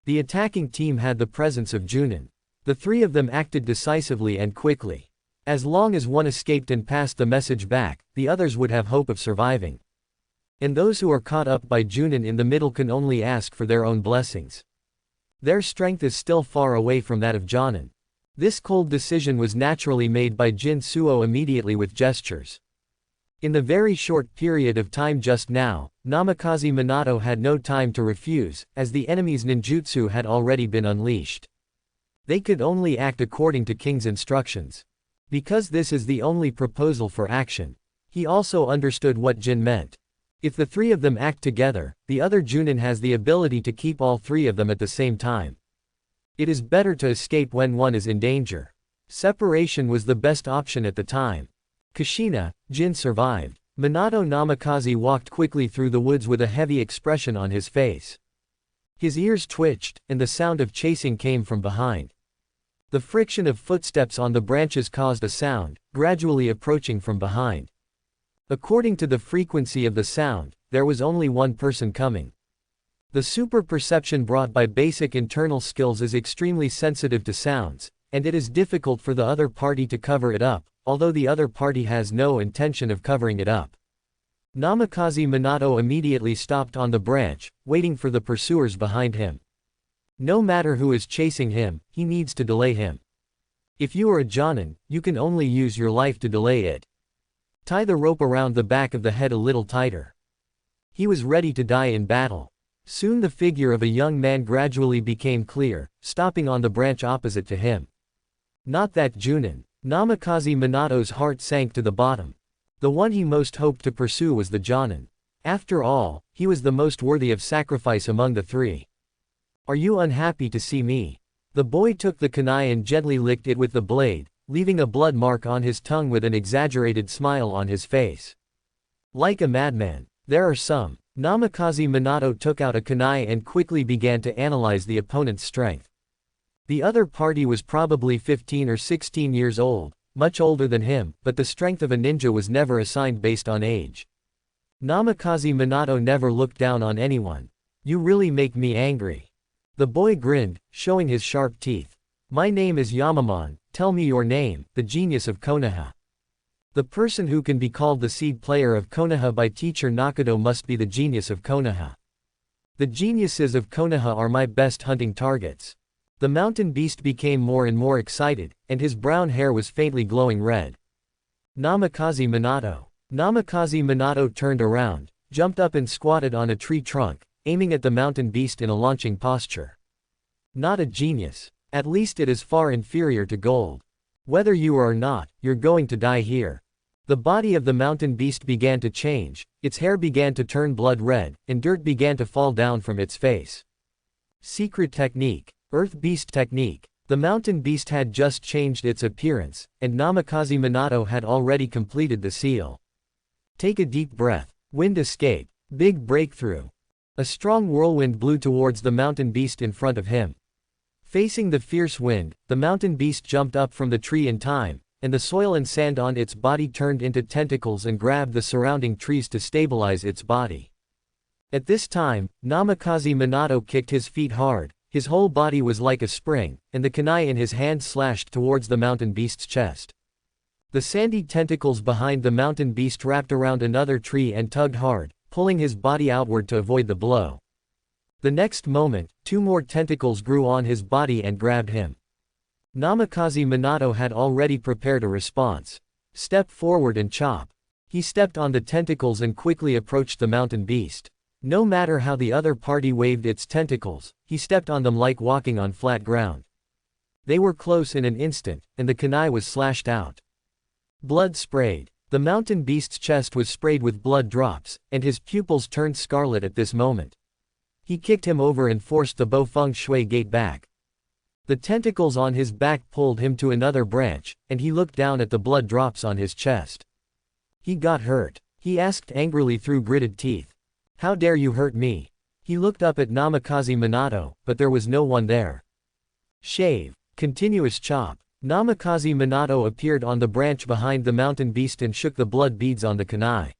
The attacking team had the presence of Junin. The three of them acted decisively and quickly. As long as one escaped and passed the message back, the others would have hope of surviving. And those who are caught up by Junin in the middle can only ask for their own blessings. Their strength is still far away from that of Jonin. This cold decision was naturally made by Jin Suo immediately with gestures. In the very short period of time just now, Namikaze Minato had no time to refuse, as the enemy's ninjutsu had already been unleashed. They could only act according to King's instructions. Because this is the only proposal for action. He also understood what Jin meant. If the three of them act together, the other Junin has the ability to keep all three of them at the same time. It is better to escape when one is in danger. Separation was the best option at the time. Kushina, Jin survived. Minato Namikaze walked quickly through the woods with a heavy expression on his face. His ears twitched, and the sound of chasing came from behind. The friction of footsteps on the branches caused a sound, gradually approaching from behind. According to the frequency of the sound, there was only one person coming. The super perception brought by basic internal skills is extremely sensitive to sounds, and it is difficult for the other party to cover it up, although the other party has no intention of covering it up. Namikaze Minato immediately stopped on the branch, waiting for the pursuers behind him. No matter who is chasing him, he needs to delay him. If you are a Jonin, you can only use your life to delay it. Tie the rope around the back of the head a little tighter. He was ready to die in battle. Soon the figure of a young man gradually became clear, stopping on the branch opposite to him. Not that Junin. Namikaze Minato's heart sank to the bottom. The one he most hoped to pursue was the Jonin. After all, he was the most worthy of sacrifice among the three. Are you unhappy to see me? The boy took the kunai and gently licked it with the blade, leaving a blood mark on his tongue with an exaggerated smile on his face. Like a madman. There are some. Namikaze Minato took out a kunai and quickly began to analyze the opponent's strength. The other party was probably 15 or 16 years old, much older than him, but the strength of a ninja was never assigned based on age. Namikaze Minato never looked down on anyone. You really make me angry. The boy grinned, showing his sharp teeth. My name is Yamamon, tell me your name, the genius of Konoha. The person who can be called the seed player of Konoha by teacher Nakado must be the genius of Konoha. The geniuses of Konoha are my best hunting targets. The mountain beast became more and more excited, and his brown hair was faintly glowing red. Namikaze Minato. Namikaze Minato turned around, jumped up and squatted on a tree trunk, aiming at the mountain beast in a launching posture. Not a genius. At least it is far inferior to gold. Whether you are or not, you're going to die here. The body of the mountain beast began to change, its hair began to turn blood red, and dirt began to fall down from its face. Secret technique. Earth beast technique. The mountain beast had just changed its appearance, and Namikaze Minato had already completed the seal. Take a deep breath. Wind escape. Big breakthrough. A strong whirlwind blew towards the mountain beast in front of him. Facing the fierce wind, the mountain beast jumped up from the tree in time, and the soil and sand on its body turned into tentacles and grabbed the surrounding trees to stabilize its body. At this time, Namikaze Minato kicked his feet hard, his whole body was like a spring, and the kunai in his hand slashed towards the mountain beast's chest. The sandy tentacles behind the mountain beast wrapped around another tree and tugged hard, pulling his body outward to avoid the blow. The next moment, 2 more tentacles grew on his body and grabbed him. Namikaze Minato had already prepared a response. Step forward and chop. He stepped on the tentacles and quickly approached the mountain beast. No matter how the other party waved its tentacles, he stepped on them like walking on flat ground. They were close in an instant, and the kunai was slashed out. Blood sprayed. The mountain beast's chest was sprayed with blood drops, and his pupils turned scarlet at this moment. He kicked him over and forced the Bo Feng Shui gate back. The tentacles on his back pulled him to another branch, and he looked down at the blood drops on his chest. He got hurt. He asked angrily through gritted teeth. How dare you hurt me? He looked up at Namikaze Minato, but there was no one there. Shave. Continuous chop. Namikaze Minato appeared on the branch behind the mountain beast and shook the blood beads on the kunai.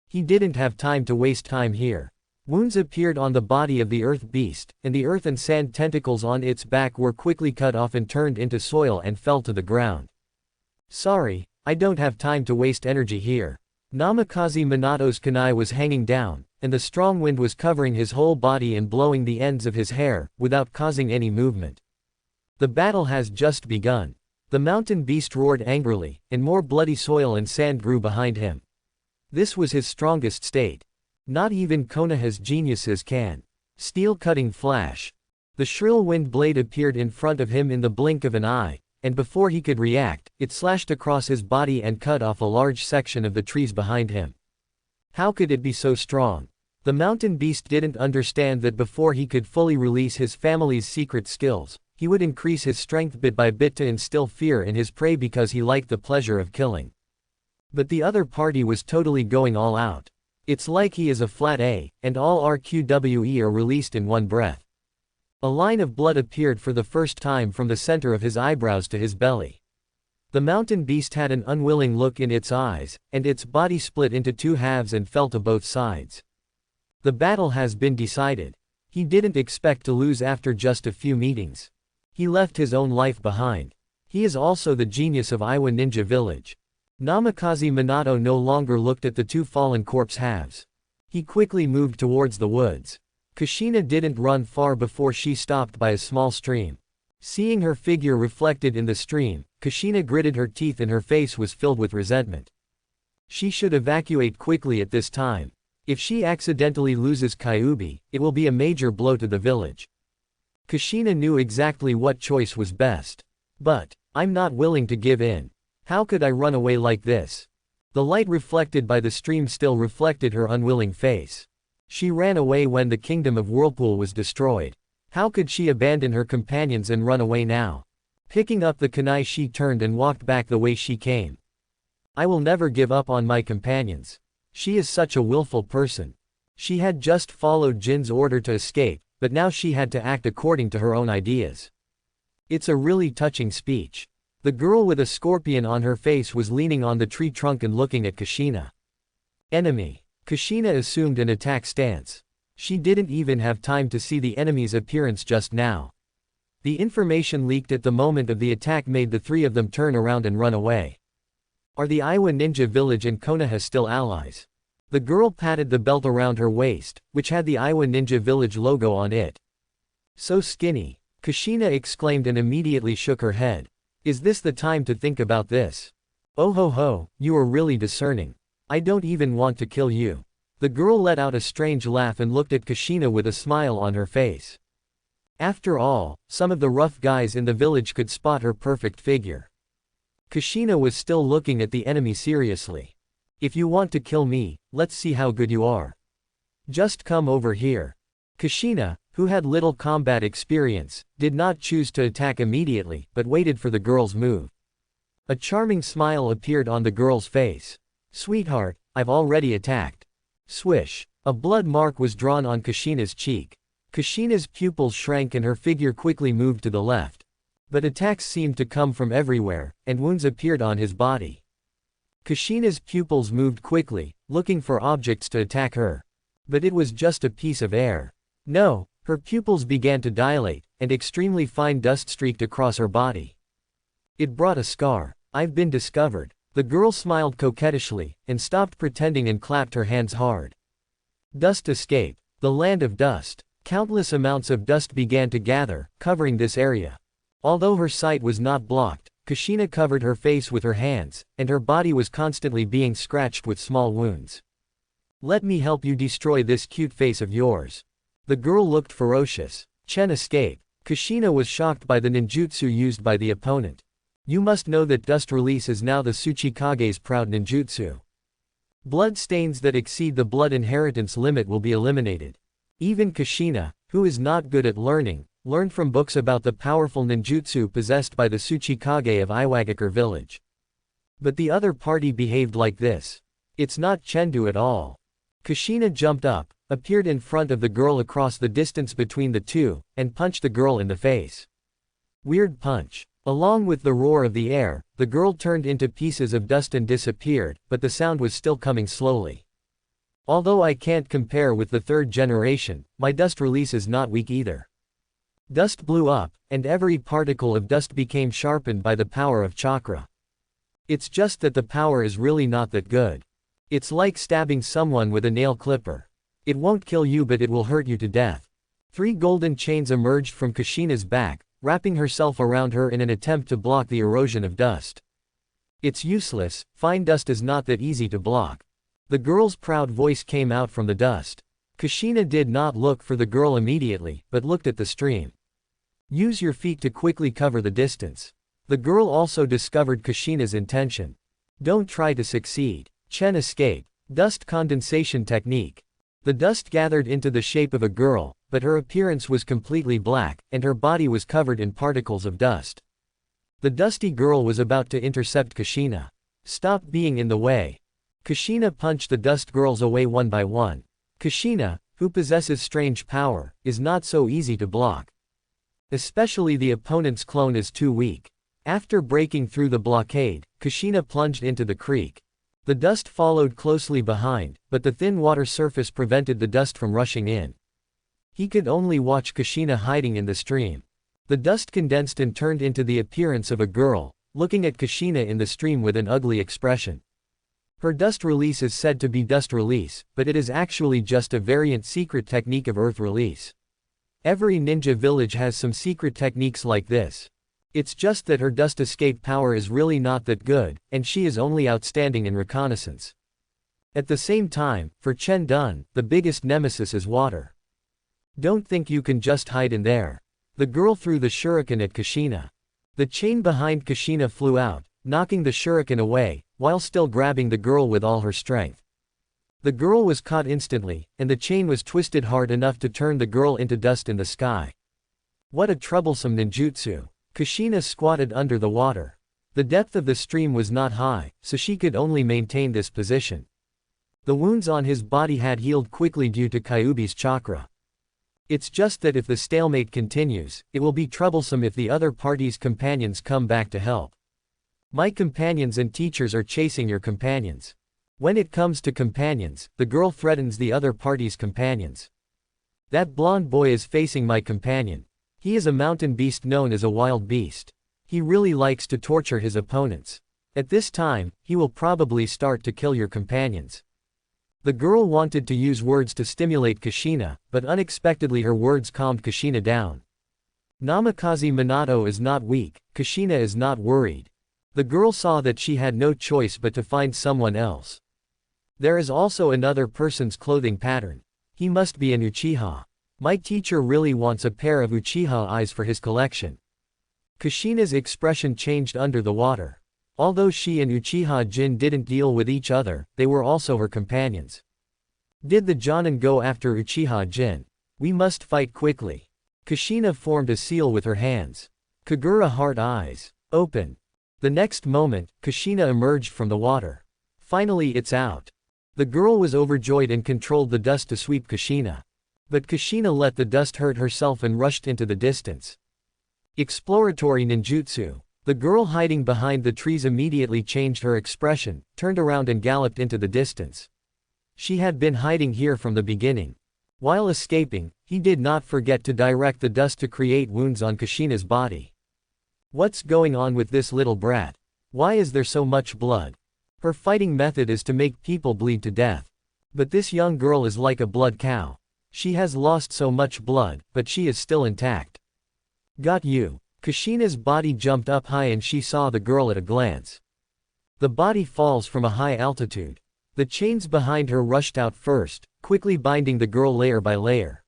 He didn't have time to waste time here. Wounds appeared on the body of the earth beast, and the earth and sand tentacles on its back were quickly cut off and turned into soil and fell to the ground. Sorry, I don't have time to waste energy here. Namikaze Minato's kunai was hanging down, and the strong wind was covering his whole body and blowing the ends of his hair, without causing any movement. The battle has just begun. The mountain beast roared angrily, and more bloody soil and sand grew behind him. This was his strongest state. Not even Konoha's geniuses can. Steel-cutting flash. The shrill wind blade appeared in front of him in the blink of an eye, and before he could react, it slashed across his body and cut off a large section of the trees behind him. How could it be so strong? The mountain beast didn't understand that before he could fully release his family's secret skills, he would increase his strength bit by bit to instill fear in his prey because he liked the pleasure of killing. But the other party was totally going all out. It's like he is a flat A, and all RQWE are released in one breath. A line of blood appeared for the first time from the center of his eyebrows to his belly. The mountain beast had an unwilling look in its eyes, and its body split into 2 halves and fell to both sides. The battle has been decided. He didn't expect to lose after just a few meetings. He left his own life behind. He is also the genius of Iwa Ninja Village. Namikaze Minato no longer looked at the 2 fallen corpse halves. He quickly moved towards the woods. Kushina didn't run far before she stopped by a small stream. Seeing her figure reflected in the stream, Kushina gritted her teeth and her face was filled with resentment. She should evacuate quickly at this time. If she accidentally loses Kyuubi, it will be a major blow to the village. Kushina knew exactly what choice was best. But, I'm not willing to give in. How could I run away like this? The light reflected by the stream still reflected her unwilling face. She ran away when the kingdom of Whirlpool was destroyed. How could she abandon her companions and run away now? Picking up the kunai, she turned and walked back the way she came. I will never give up on my companions. She is such a willful person. She had just followed Jin's order to escape, but now she had to act according to her own ideas. It's a really touching speech. The girl with a scorpion on her face was leaning on the tree trunk and looking at Kushina. Enemy. Kushina assumed an attack stance. She didn't even have time to see the enemy's appearance just now. The information leaked at the moment of the attack made the 3 of them turn around and run away. Are the Iwa Ninja Village and Konoha still allies? The girl patted the belt around her waist, which had the Iwa Ninja Village logo on it. So skinny. Kushina exclaimed and immediately shook her head. Is this the time to think about this? Oh ho ho, you are really discerning. I don't even want to kill you. The girl let out a strange laugh and looked at Kushina with a smile on her face. After all, some of the rough guys in the village could spot her perfect figure. Kushina was still looking at the enemy seriously. If you want to kill me, let's see how good you are. Just come over here. Kushina, who had little combat experience, did not choose to attack immediately, but waited for the girl's move. A charming smile appeared on the girl's face. Sweetheart, I've already attacked. Swish. A blood mark was drawn on Kushina's cheek. Kushina's pupils shrank and her figure quickly moved to the left. But attacks seemed to come from everywhere, and wounds appeared on his body. Kushina's pupils moved quickly, looking for objects to attack her. But it was just a piece of air. No, her pupils began to dilate, and extremely fine dust streaked across her body. It brought a scar. I've been discovered. The girl smiled coquettishly, and stopped pretending and clapped her hands hard. Dust escape. The land of dust. Countless amounts of dust began to gather, covering this area. Although her sight was not blocked, Kushina covered her face with her hands, and her body was constantly being scratched with small wounds. Let me help you destroy this cute face of yours. The girl looked ferocious. Chen escape. Kushina was shocked by the ninjutsu used by the opponent. You must know that dust release is now the Tsuchikage's proud ninjutsu. Blood stains that exceed the blood inheritance limit will be eliminated. Even Kushina, who is not good at learning, learned from books about the powerful ninjutsu possessed by the Tsuchikage of Iwagakure village. But the other party behaved like this. It's not Chengdu at all. Kushina jumped up, appeared in front of the girl across the distance between the two, and punched the girl in the face. Weird punch. Along with the roar of the air, the girl turned into pieces of dust and disappeared, but the sound was still coming slowly. Although I can't compare with the third generation, my dust release is not weak either. Dust blew up, and every particle of dust became sharpened by the power of chakra. It's just that the power is really not that good. It's like stabbing someone with a nail clipper. It won't kill you but it will hurt you to death. 3 golden chains emerged from Kushina's back, wrapping herself around her in an attempt to block the erosion of dust. It's useless, fine dust is not that easy to block. The girl's proud voice came out from the dust. Kushina did not look for the girl immediately, but looked at the stream. Use your feet to quickly cover the distance. The girl also discovered Kushina's intention. Don't try to succeed. Chen escape. Dust condensation technique. The dust gathered into the shape of a girl, but her appearance was completely black, and her body was covered in particles of dust. The dusty girl was about to intercept Kushina. Stop being in the way. Kushina punched the dust girls away one by one. Kushina, who possesses strange power, is not so easy to block. Especially the opponent's clone is too weak. After breaking through the blockade, Kushina plunged into the creek. The dust followed closely behind, but the thin water surface prevented the dust from rushing in. He could only watch Kushina hiding in the stream. The dust condensed and turned into the appearance of a girl, looking at Kushina in the stream with an ugly expression. Her dust release is said to be dust release, but it is actually just a variant secret technique of earth release. Every ninja village has some secret techniques like this. It's just that her dust escape power is really not that good, and she is only outstanding in reconnaissance. At the same time, for Chen Dun, the biggest nemesis is water. Don't think you can just hide in there. The girl threw the shuriken at Kushina. The chain behind Kushina flew out, knocking the shuriken away, while still grabbing the girl with all her strength. The girl was caught instantly, and the chain was twisted hard enough to turn the girl into dust in the sky. What a troublesome ninjutsu. Kushina squatted under the water. The depth of the stream was not high, so she could only maintain this position. The wounds on his body had healed quickly due to Kyuubi's chakra. It's just that if the stalemate continues, it will be troublesome if the other party's companions come back to help. My companions and teachers are chasing your companions. When it comes to companions, the girl threatens the other party's companions. That blonde boy is facing my companion. He is a mountain beast known as a wild beast. He really likes to torture his opponents. At this time, he will probably start to kill your companions. The girl wanted to use words to stimulate Kushina, but unexpectedly her words calmed Kushina down. Namikaze Minato is not weak, Kushina is not worried. The girl saw that she had no choice but to find someone else. There is also another person's clothing pattern. He must be an Uchiha. My teacher really wants a pair of Uchiha eyes for his collection. Kushina's expression changed under the water. Although she and Uchiha Jin didn't deal with each other, they were also her companions. Did the Jonin go after Uchiha Jin? We must fight quickly. Kushina formed a seal with her hands. Kagura heart eyes. Open. The next moment, Kushina emerged from the water. Finally it's out. The girl was overjoyed and controlled the dust to sweep Kushina. But Kushina let the dust hurt herself and rushed into the distance. Exploratory ninjutsu. The girl hiding behind the trees immediately changed her expression, turned around and galloped into the distance. She had been hiding here from the beginning. While escaping, he did not forget to direct the dust to create wounds on Kushina's body. What's going on with this little brat? Why is there so much blood? Her fighting method is to make people bleed to death. But this young girl is like a blood cow. She has lost so much blood, but she is still intact. Got you. Kushina's body jumped up high and she saw the girl at a glance. The body falls from a high altitude. The chains behind her rushed out first, quickly binding the girl layer by layer.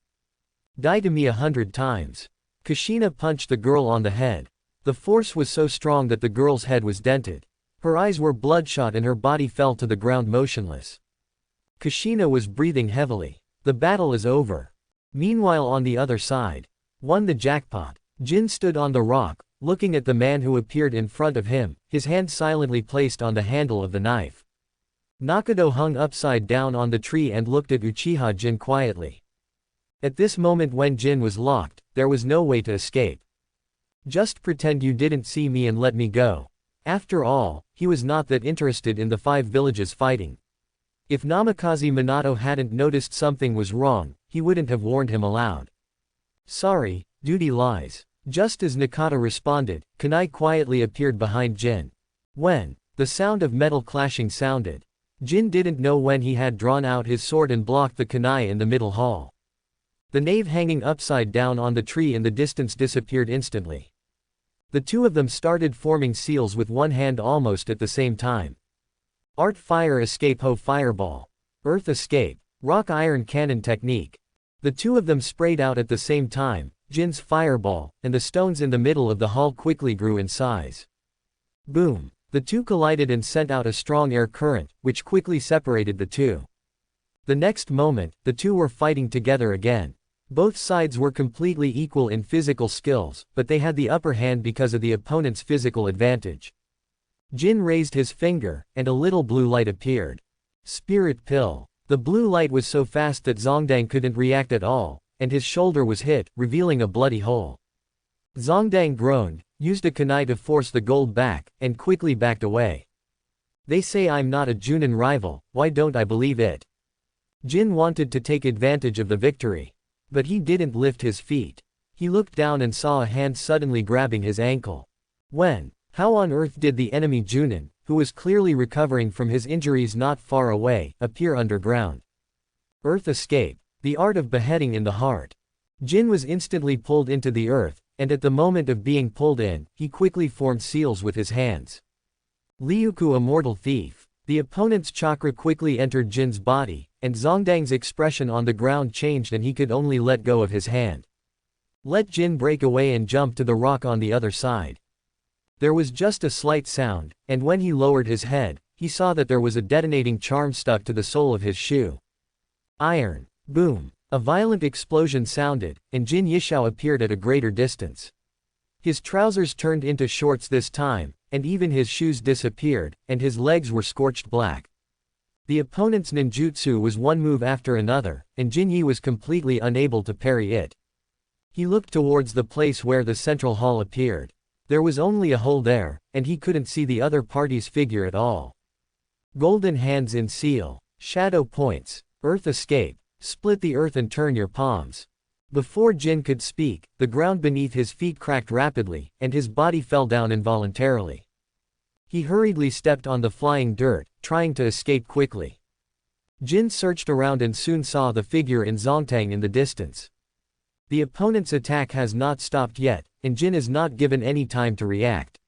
Die to me 100 times. Kushina punched the girl on the head. The force was so strong that the girl's head was dented. Her eyes were bloodshot and her body fell to the ground motionless. Kushina was breathing heavily. The battle is over. Meanwhile on the other side. Won the jackpot. Jin stood on the rock, looking at the man who appeared in front of him, his hand silently placed on the handle of the knife. Nakado hung upside down on the tree and looked at Uchiha Jin quietly. At this moment when Jin was locked, there was no way to escape. Just pretend you didn't see me and let me go. After all, he was not that interested in the 5 villages fighting. If Namikaze Minato hadn't noticed something was wrong, he wouldn't have warned him aloud. Sorry, duty lies. Just as Nakata responded, kunai quietly appeared behind Jin. When the sound of metal clashing sounded, Jin didn't know when he had drawn out his sword and blocked the kunai in the middle hall. The knave hanging upside down on the tree in the distance disappeared instantly. The two of them started forming seals with one hand almost at the same time. Art Fire Escape Ho Fireball. Earth Escape. Rock Iron Cannon Technique. The two of them sprayed out at the same time, Jin's fireball, and the stones in the middle of the hall quickly grew in size. Boom. The two collided and sent out a strong air current, which quickly separated the two. The next moment, the two were fighting together again. Both sides were completely equal in physical skills, but they had the upper hand because of the opponent's physical advantage. Jin raised his finger, and a little blue light appeared. Spirit Pill. The blue light was so fast that Zongdang couldn't react at all, and his shoulder was hit, revealing a bloody hole. Zongdang groaned, used a kunai to force the gold back, and quickly backed away. They say I'm not a Junin rival, why don't I believe it? Jin wanted to take advantage of the victory. But he didn't lift his feet. He looked down and saw a hand suddenly grabbing his ankle. How on earth did the enemy Junin, who was clearly recovering from his injuries not far away, appear underground? Earth Escape. The art of beheading in the heart. Jin was instantly pulled into the earth, and at the moment of being pulled in, he quickly formed seals with his hands. Liuku Immortal Thief. The opponent's chakra quickly entered Jin's body, and Zongdang's expression on the ground changed and he could only let go of his hand. Let Jin break away and jump to the rock on the other side. There was just a slight sound, and when he lowered his head, he saw that there was a detonating charm stuck to the sole of his shoe. Iron. Boom. A violent explosion sounded, and Jin Yishao appeared at a greater distance. His trousers turned into shorts this time, and even his shoes disappeared, and his legs were scorched black. The opponent's ninjutsu was one move after another, and Jin Yi was completely unable to parry it. He looked towards the place where the central hall appeared. There was only a hole there, and he couldn't see the other party's figure at all. Golden Hands in Seal. Shadow Points. Earth Escape. Split the earth and turn your palms. Before Jin could speak, the ground beneath his feet cracked rapidly, and his body fell down involuntarily. He hurriedly stepped on the flying dirt, trying to escape quickly. Jin searched around and soon saw the figure in Zongtang in the distance. The opponent's attack has not stopped yet, and Jin is not given any time to react.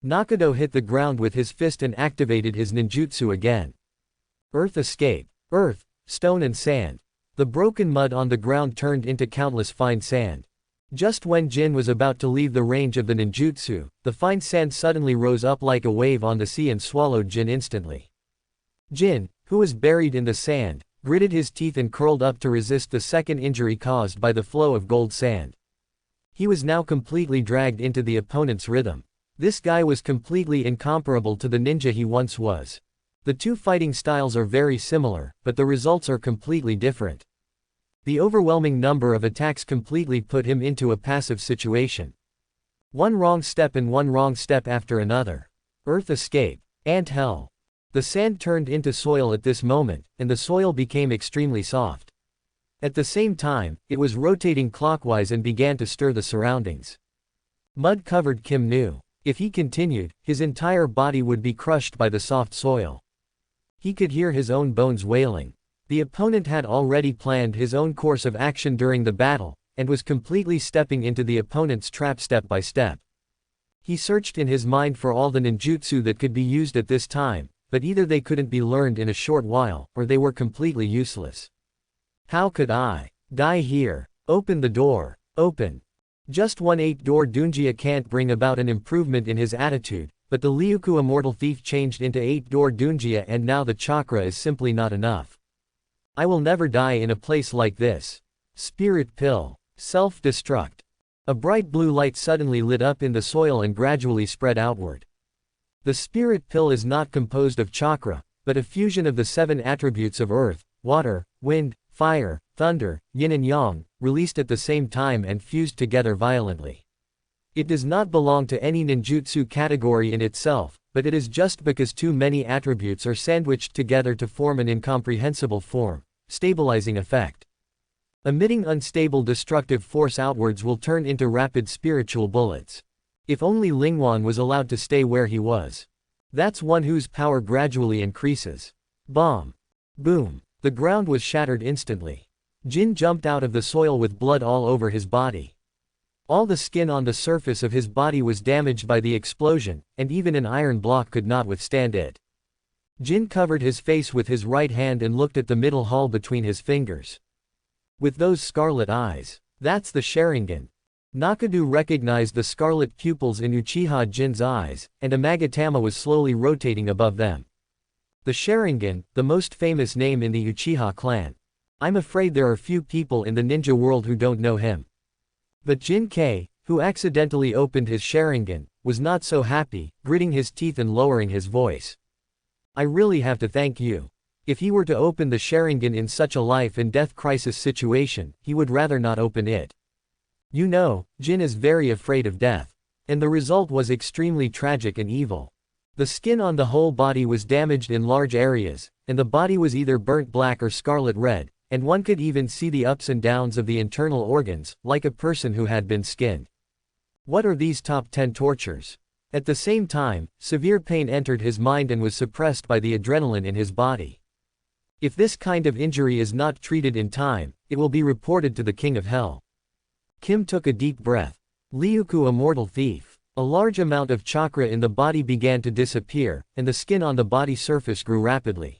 Nakado hit the ground with his fist and activated his ninjutsu again. Earth Escape. Earth, stone and sand. The broken mud on the ground turned into countless fine sand. Just when Jin was about to leave the range of the ninjutsu, the fine sand suddenly rose up like a wave on the sea and swallowed Jin instantly. Jin, who was buried in the sand, gritted his teeth and curled up to resist the second injury caused by the flow of gold sand. He was now completely dragged into the opponent's rhythm. This guy was completely incomparable to the ninja he once was. The two fighting styles are very similar, but the results are completely different. The overwhelming number of attacks completely put him into a passive situation. One wrong step and one wrong step after another. Earth escape. Ant hell. The sand turned into soil at this moment, and the soil became extremely soft. At the same time, it was rotating clockwise and began to stir the surroundings. Mud covered Kim knew. If he continued, his entire body would be crushed by the soft soil. He could hear his own bones wailing. The opponent had already planned his own course of action during the battle, and was completely stepping into the opponent's trap step by step. He searched in his mind for all the ninjutsu that could be used at this time, but either they couldn't be learned in a short while, or they were completely useless. How could I die here? Open the door. Open. Just one 8-door Dunjia can't bring about an improvement in his attitude, but the Liuku Immortal Thief changed into 8-door Dunjia and now the chakra is simply not enough. I will never die in a place like this. Spirit pill. Self-destruct. A bright blue light suddenly lit up in the soil and gradually spread outward. The spirit pill is not composed of chakra, but a fusion of the 7 attributes of earth, water, wind, fire, thunder, yin and yang, released at the same time and fused together violently. It does not belong to any ninjutsu category in itself, but it is just because too many attributes are sandwiched together to form an incomprehensible form, stabilizing effect. Emitting unstable destructive force outwards will turn into rapid spiritual bullets. If only Lingwan was allowed to stay where he was. That's one whose power gradually increases. Bomb. Boom. The ground was shattered instantly. Jin jumped out of the soil with blood all over his body. All the skin on the surface of his body was damaged by the explosion, and even an iron block could not withstand it. Jin covered his face with his right hand and looked at the middle hall between his fingers. With those scarlet eyes. That's the Sharingan. Nakadu recognized the scarlet pupils in Uchiha Jin's eyes, and a Magatama was slowly rotating above them. The Sharingan, the most famous name in the Uchiha clan. I'm afraid there are few people in the ninja world who don't know him. But Jin Kei, who accidentally opened his Sharingan, was not so happy, gritting his teeth and lowering his voice. I really have to thank you. If he were to open the Sharingan in such a life and death crisis situation, he would rather not open it. You know, Jin is very afraid of death. And the result was extremely tragic and evil. The skin on the whole body was damaged in large areas, and the body was either burnt black or scarlet red, and one could even see the ups and downs of the internal organs, like a person who had been skinned. What are these top 10 tortures? At the same time, severe pain entered his mind and was suppressed by the adrenaline in his body. If this kind of injury is not treated in time, it will be reported to the King of Hell. Kim took a deep breath. Liuku Immortal Thief. A large amount of chakra in the body began to disappear, and the skin on the body surface grew rapidly.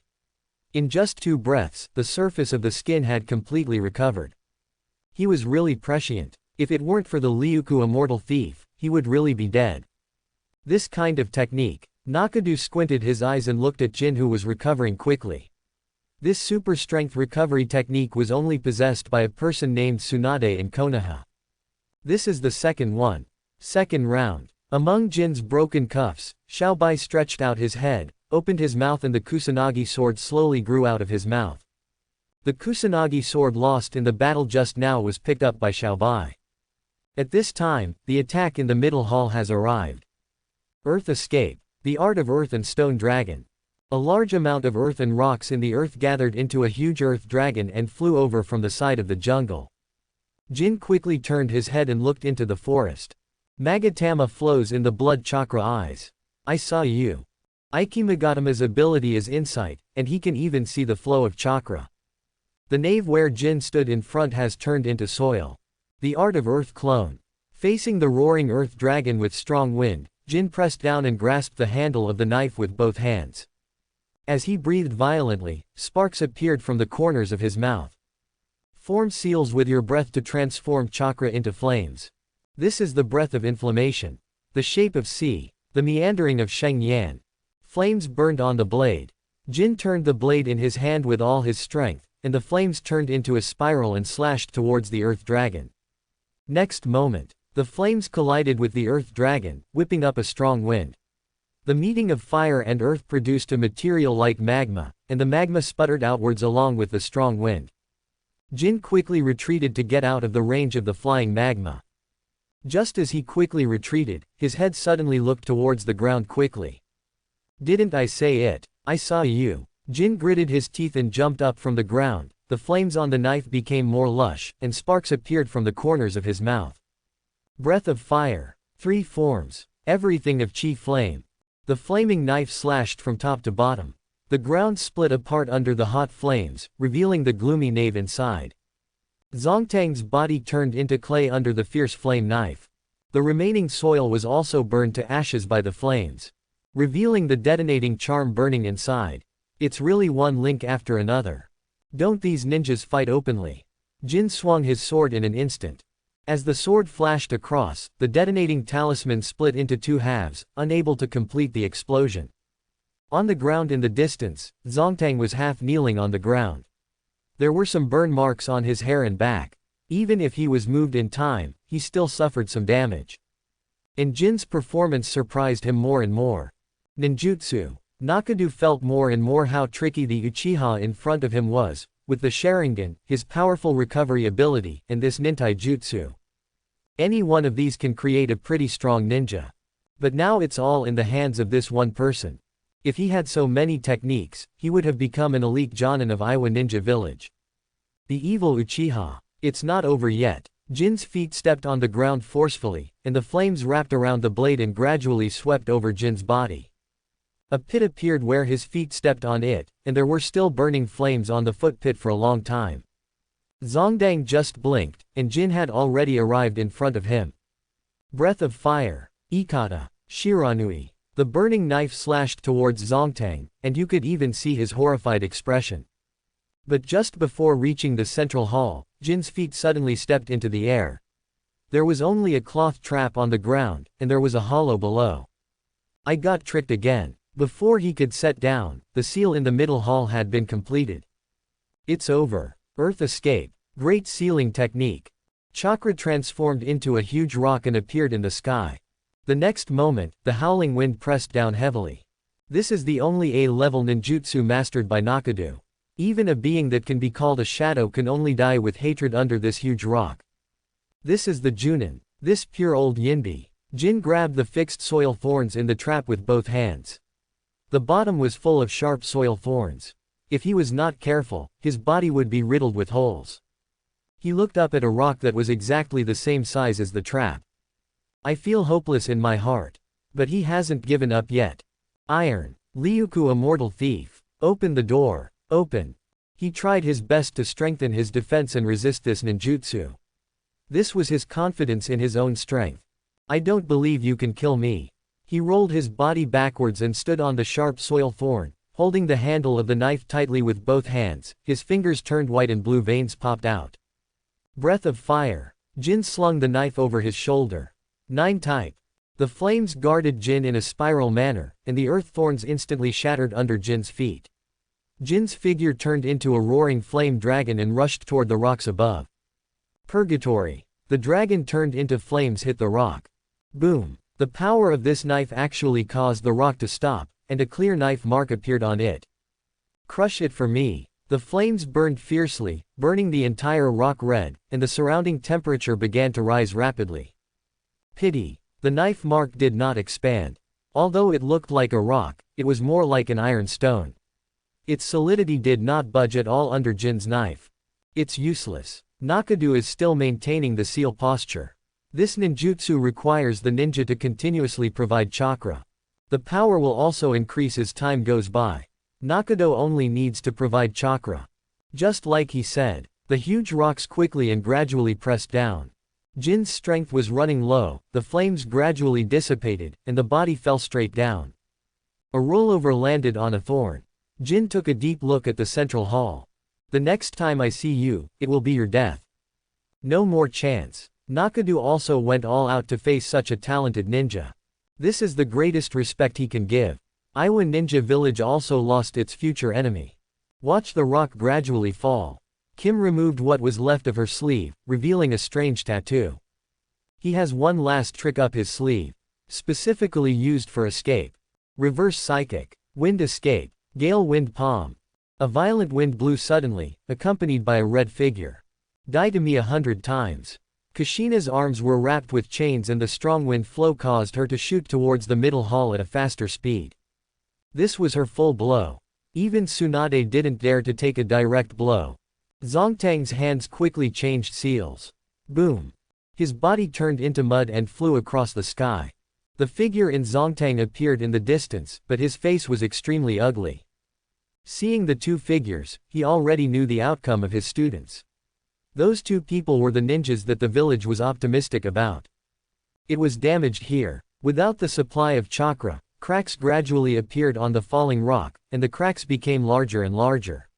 In just 2 breaths, the surface of the skin had completely recovered. He was really prescient. If it weren't for the Liuku Immortal Thief, he would really be dead. This kind of technique. Nakadu squinted his eyes and looked at Jin, who was recovering quickly. This super strength recovery technique was only possessed by a person named Tsunade in Konoha. This is the second one. Second round. Among Jin's broken cuffs, Xiaobai stretched out his head, opened his mouth, and the Kusanagi sword slowly grew out of his mouth. The Kusanagi sword lost in the battle just now was picked up by Xiaobai. At this time, the attack in the middle hall has arrived. Earth Escape. The art of Earth and Stone Dragon. A large amount of earth and rocks in the earth gathered into a huge earth dragon and flew over from the side of the jungle. Jin quickly turned his head and looked into the forest. Magatama flows in the blood chakra eyes. I saw you. Ike Magatama's ability is insight, and he can even see the flow of chakra. The nave where Jin stood in front has turned into soil. The art of Earth Clone. Facing the roaring earth dragon with strong wind, Jin pressed down and grasped the handle of the knife with both hands. As he breathed violently, sparks appeared from the corners of his mouth. Form seals with your breath to transform chakra into flames. This is the breath of inflammation. The shape of C. The meandering of Sheng Yan. Flames burned on the blade. Jin turned the blade in his hand with all his strength, and the flames turned into a spiral and slashed towards the Earth Dragon. Next moment, the flames collided with the Earth Dragon, whipping up a strong wind. The meeting of fire and earth produced a material like magma, and the magma sputtered outwards along with the strong wind. Jin quickly retreated to get out of the range of the flying magma. Just as he quickly retreated, his head suddenly looked towards the ground quickly. "Didn't I say it? I saw you." Jin gritted his teeth and jumped up from the ground. The flames on the knife became more lush, and sparks appeared from the corners of his mouth. Breath of fire. 3 forms. Everything of Qi flame. The flaming knife slashed from top to bottom. The ground split apart under the hot flames, revealing the gloomy nave inside. Zongtang's body turned into clay under the fierce flame knife. The remaining soil was also burned to ashes by the flames, revealing the detonating charm burning inside. It's really one link after another. Don't these ninjas fight openly? Jin swung his sword in an instant. As the sword flashed across, the detonating talisman split into 2 halves, unable to complete the explosion. On the ground in the distance, Zongtang was half kneeling on the ground. There were some burn marks on his hair and back. Even if he was moved in time, he still suffered some damage. And Jin's performance surprised him more and more. Ninjutsu. Nakadu felt more and more how tricky the Uchiha in front of him was, with the Sharingan, his powerful recovery ability, and this Nintai Jutsu. Any one of these can create a pretty strong ninja. But now it's all in the hands of this one person. If he had so many techniques, he would have become an elite Jonin of Iwa Ninja Village. The evil Uchiha. It's not over yet. Jin's feet stepped on the ground forcefully, and the flames wrapped around the blade and gradually swept over Jin's body. A pit appeared where his feet stepped on it, and there were still burning flames on the foot pit for a long time. Zongtang just blinked, and Jin had already arrived in front of him. Breath of fire. Ikata. Shiranui. The burning knife slashed towards Zongtang, and you could even see his horrified expression. But just before reaching the central hall, Jin's feet suddenly stepped into the air. There was only a cloth trap on the ground, and there was a hollow below. I got tricked again. Before he could set down, the seal in the middle hall had been completed. It's over. Earth escape. Great sealing technique. Chakra transformed into a huge rock and appeared in the sky. The next moment, the howling wind pressed down heavily. This is the only A-level ninjutsu mastered by Nakadu. Even a being that can be called a shadow can only die with hatred under this huge rock. This is the Junin. This pure old Yinbi. Jin grabbed the fixed soil thorns in the trap with both hands. The bottom was full of sharp soil thorns. If he was not careful, his body would be riddled with holes. He looked up at a rock that was exactly the same size as the trap. I feel hopeless in my heart. But he hasn't given up yet. Iron. Liuku, a mortal thief. Open the door. Open. He tried his best to strengthen his defense and resist this ninjutsu. This was his confidence in his own strength. I don't believe you can kill me. He rolled his body backwards and stood on the sharp soil thorn, holding the handle of the knife tightly with both hands. His fingers turned white and blue veins popped out. Breath of fire. Jin slung the knife over his shoulder. 9 type. The flames guarded Jin in a spiral manner, and the earth thorns instantly shattered under Jin's feet. Jin's figure turned into a roaring flame dragon and rushed toward the rocks above. Purgatory. The dragon turned into flames hit the rock. Boom. The power of this knife actually caused the rock to stop, and a clear knife mark appeared on it. Crush it for me. The flames burned fiercely, burning the entire rock red, and the surrounding temperature began to rise rapidly. Pity. The knife mark did not expand. Although it looked like a rock, it was more like an iron stone. Its solidity did not budge at all under Jin's knife. It's useless. Nakadu is still maintaining the seal posture. This ninjutsu requires the ninja to continuously provide chakra. The power will also increase as time goes by. Nakado only needs to provide chakra. Just like he said, the huge rocks quickly and gradually pressed down. Jin's strength was running low, the flames gradually dissipated, and the body fell straight down. A rollover landed on a thorn. Jin took a deep look at the central hall. The next time I see you, it will be your death. No more chance. Nakadu also went all out to face such a talented ninja. This is the greatest respect he can give. Iwa Ninja Village also lost its future enemy. Watch the rock gradually fall. Kim removed what was left of her sleeve, revealing a strange tattoo. He has one last trick up his sleeve. Specifically used for escape. Reverse Psychic. Wind Escape. Gale Wind Palm. A violent wind blew suddenly, accompanied by a red figure. Die to me 100 times. Kushina's arms were wrapped with chains and the strong wind flow caused her to shoot towards the middle hall at a faster speed. This was her full blow. Even Tsunade didn't dare to take a direct blow. Zongtang's hands quickly changed seals. Boom. His body turned into mud and flew across the sky. The figure in Zongtang appeared in the distance, but his face was extremely ugly. Seeing the two figures, he already knew the outcome of his students. Those two people were the ninjas that the village was optimistic about. It was damaged here. Without the supply of chakra, cracks gradually appeared on the falling rock, and the cracks became larger and larger.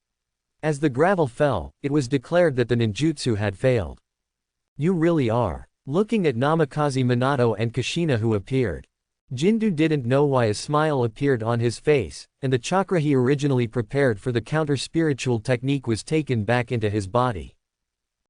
As the gravel fell, it was declared that the ninjutsu had failed. You really are. Looking at Namikaze Minato and Kushina who appeared. Jindu didn't know why a smile appeared on his face, and the chakra he originally prepared for the counter-spiritual technique was taken back into his body.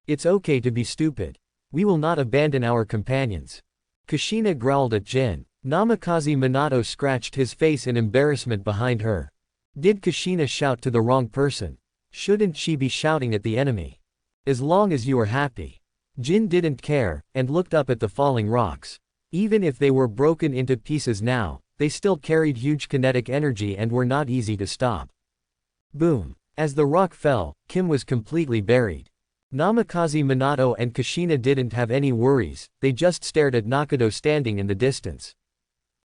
It's okay to be stupid. We will not abandon our companions. Kushina growled at Jin. Namikaze Minato scratched his face in embarrassment behind her. Did Kushina shout to the wrong person? Shouldn't she be shouting at the enemy? As long as you are happy. Jin didn't care, and looked up at the falling rocks. Even if they were broken into pieces now, they still carried huge kinetic energy and were not easy to stop. Boom. As the rock fell, Kim was completely buried. Namikaze Minato and Kushina didn't have any worries, they just stared at Nakado standing in the distance.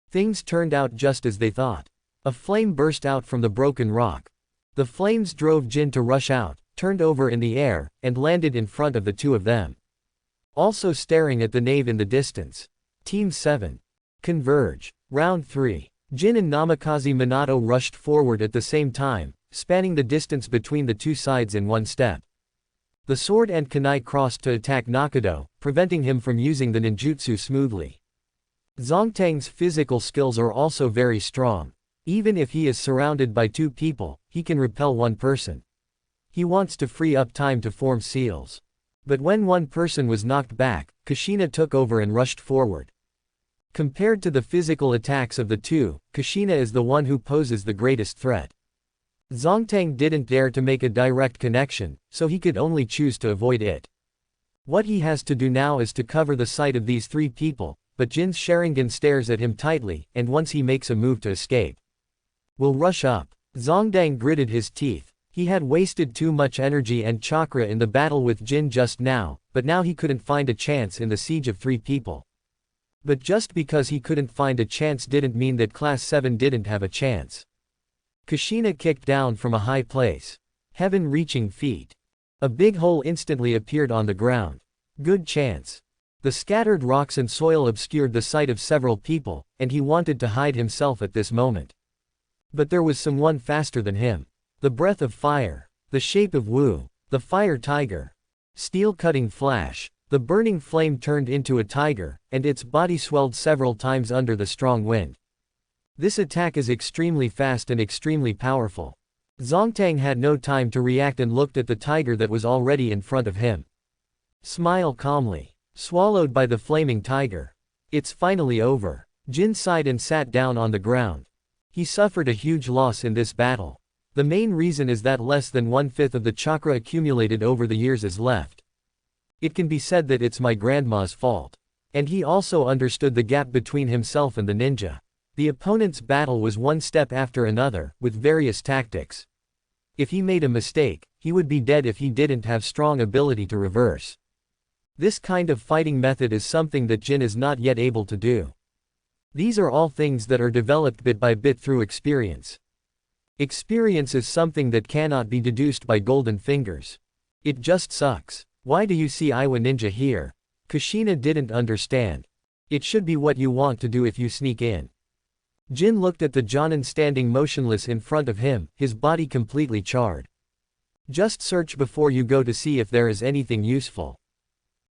Things turned out just as they thought. A flame burst out from the broken rock. The flames drove Jin to rush out, turned over in the air, and landed in front of the two of them. Also staring at the nave in the distance. Team 7. Converge. Round 3. Jin and Namikaze Minato rushed forward at the same time, spanning the distance between the two sides in one step. The sword and kunai crossed to attack Nakado, preventing him from using the ninjutsu smoothly. Zongtang's physical skills are also very strong. Even if he is surrounded by two people, he can repel one person. He wants to free up time to form seals. But when one person was knocked back, Kushina took over and rushed forward. Compared to the physical attacks of the two, Kushina is the one who poses the greatest threat. Zongtang didn't dare to make a direct connection, so he could only choose to avoid it. What he has to do now is to cover the sight of these three people, but Jin's Sharingan stares at him tightly, and once he makes a move to escape. Will rush up. Zongtang gritted his teeth. He had wasted too much energy and chakra in the battle with Jin just now, but now he couldn't find a chance in the siege of three people. But just because he couldn't find a chance didn't mean that Class 7 didn't have a chance. Kushina kicked down from a high place. Heaven-reaching feat. A big hole instantly appeared on the ground. Good chance. The scattered rocks and soil obscured the sight of several people, and he wanted to hide himself at this moment. But there was someone faster than him. The breath of fire. The shape of Wu. The fire tiger. Steel-cutting flash. The burning flame turned into a tiger, and its body swelled several times under the strong wind. This attack is extremely fast and extremely powerful. Zongtang had no time to react and looked at the tiger that was already in front of him. Smile calmly. Swallowed by the flaming tiger. It's finally over. Jin sighed and sat down on the ground. He suffered a huge loss in this battle. The main reason is that less than 1/5 of the chakra accumulated over the years is left. It can be said that it's my grandma's fault. And he also understood the gap between himself and the ninja. The opponent's battle was one step after another, with various tactics. If he made a mistake, he would be dead if he didn't have strong ability to reverse. This kind of fighting method is something that Jin is not yet able to do. These are all things that are developed bit by bit through experience. Experience is something that cannot be deduced by golden fingers. It just sucks. Why do you see Iwa Ninja here? Kushina didn't understand. It should be what you want to do if you sneak in. Jin looked at the Jonin standing motionless in front of him, his body completely charred. Just search before you go to see if there is anything useful.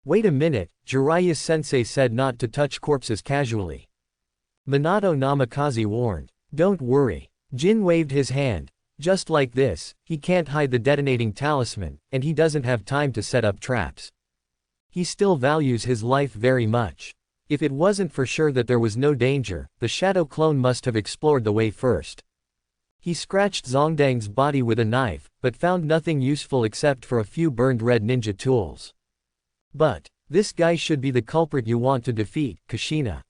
Wait a minute, Jiraiya-sensei said not to touch corpses casually. Minato Namikaze warned. Don't worry. Jin waved his hand. Just like this, he can't hide the detonating talisman, and he doesn't have time to set up traps. He still values his life very much. If it wasn't for sure that there was no danger, the shadow clone must have explored the way first. He scratched Zongdang's body with a knife, but found nothing useful except for a few burned red ninja tools. But this guy should be the culprit you want to defeat, Kushina.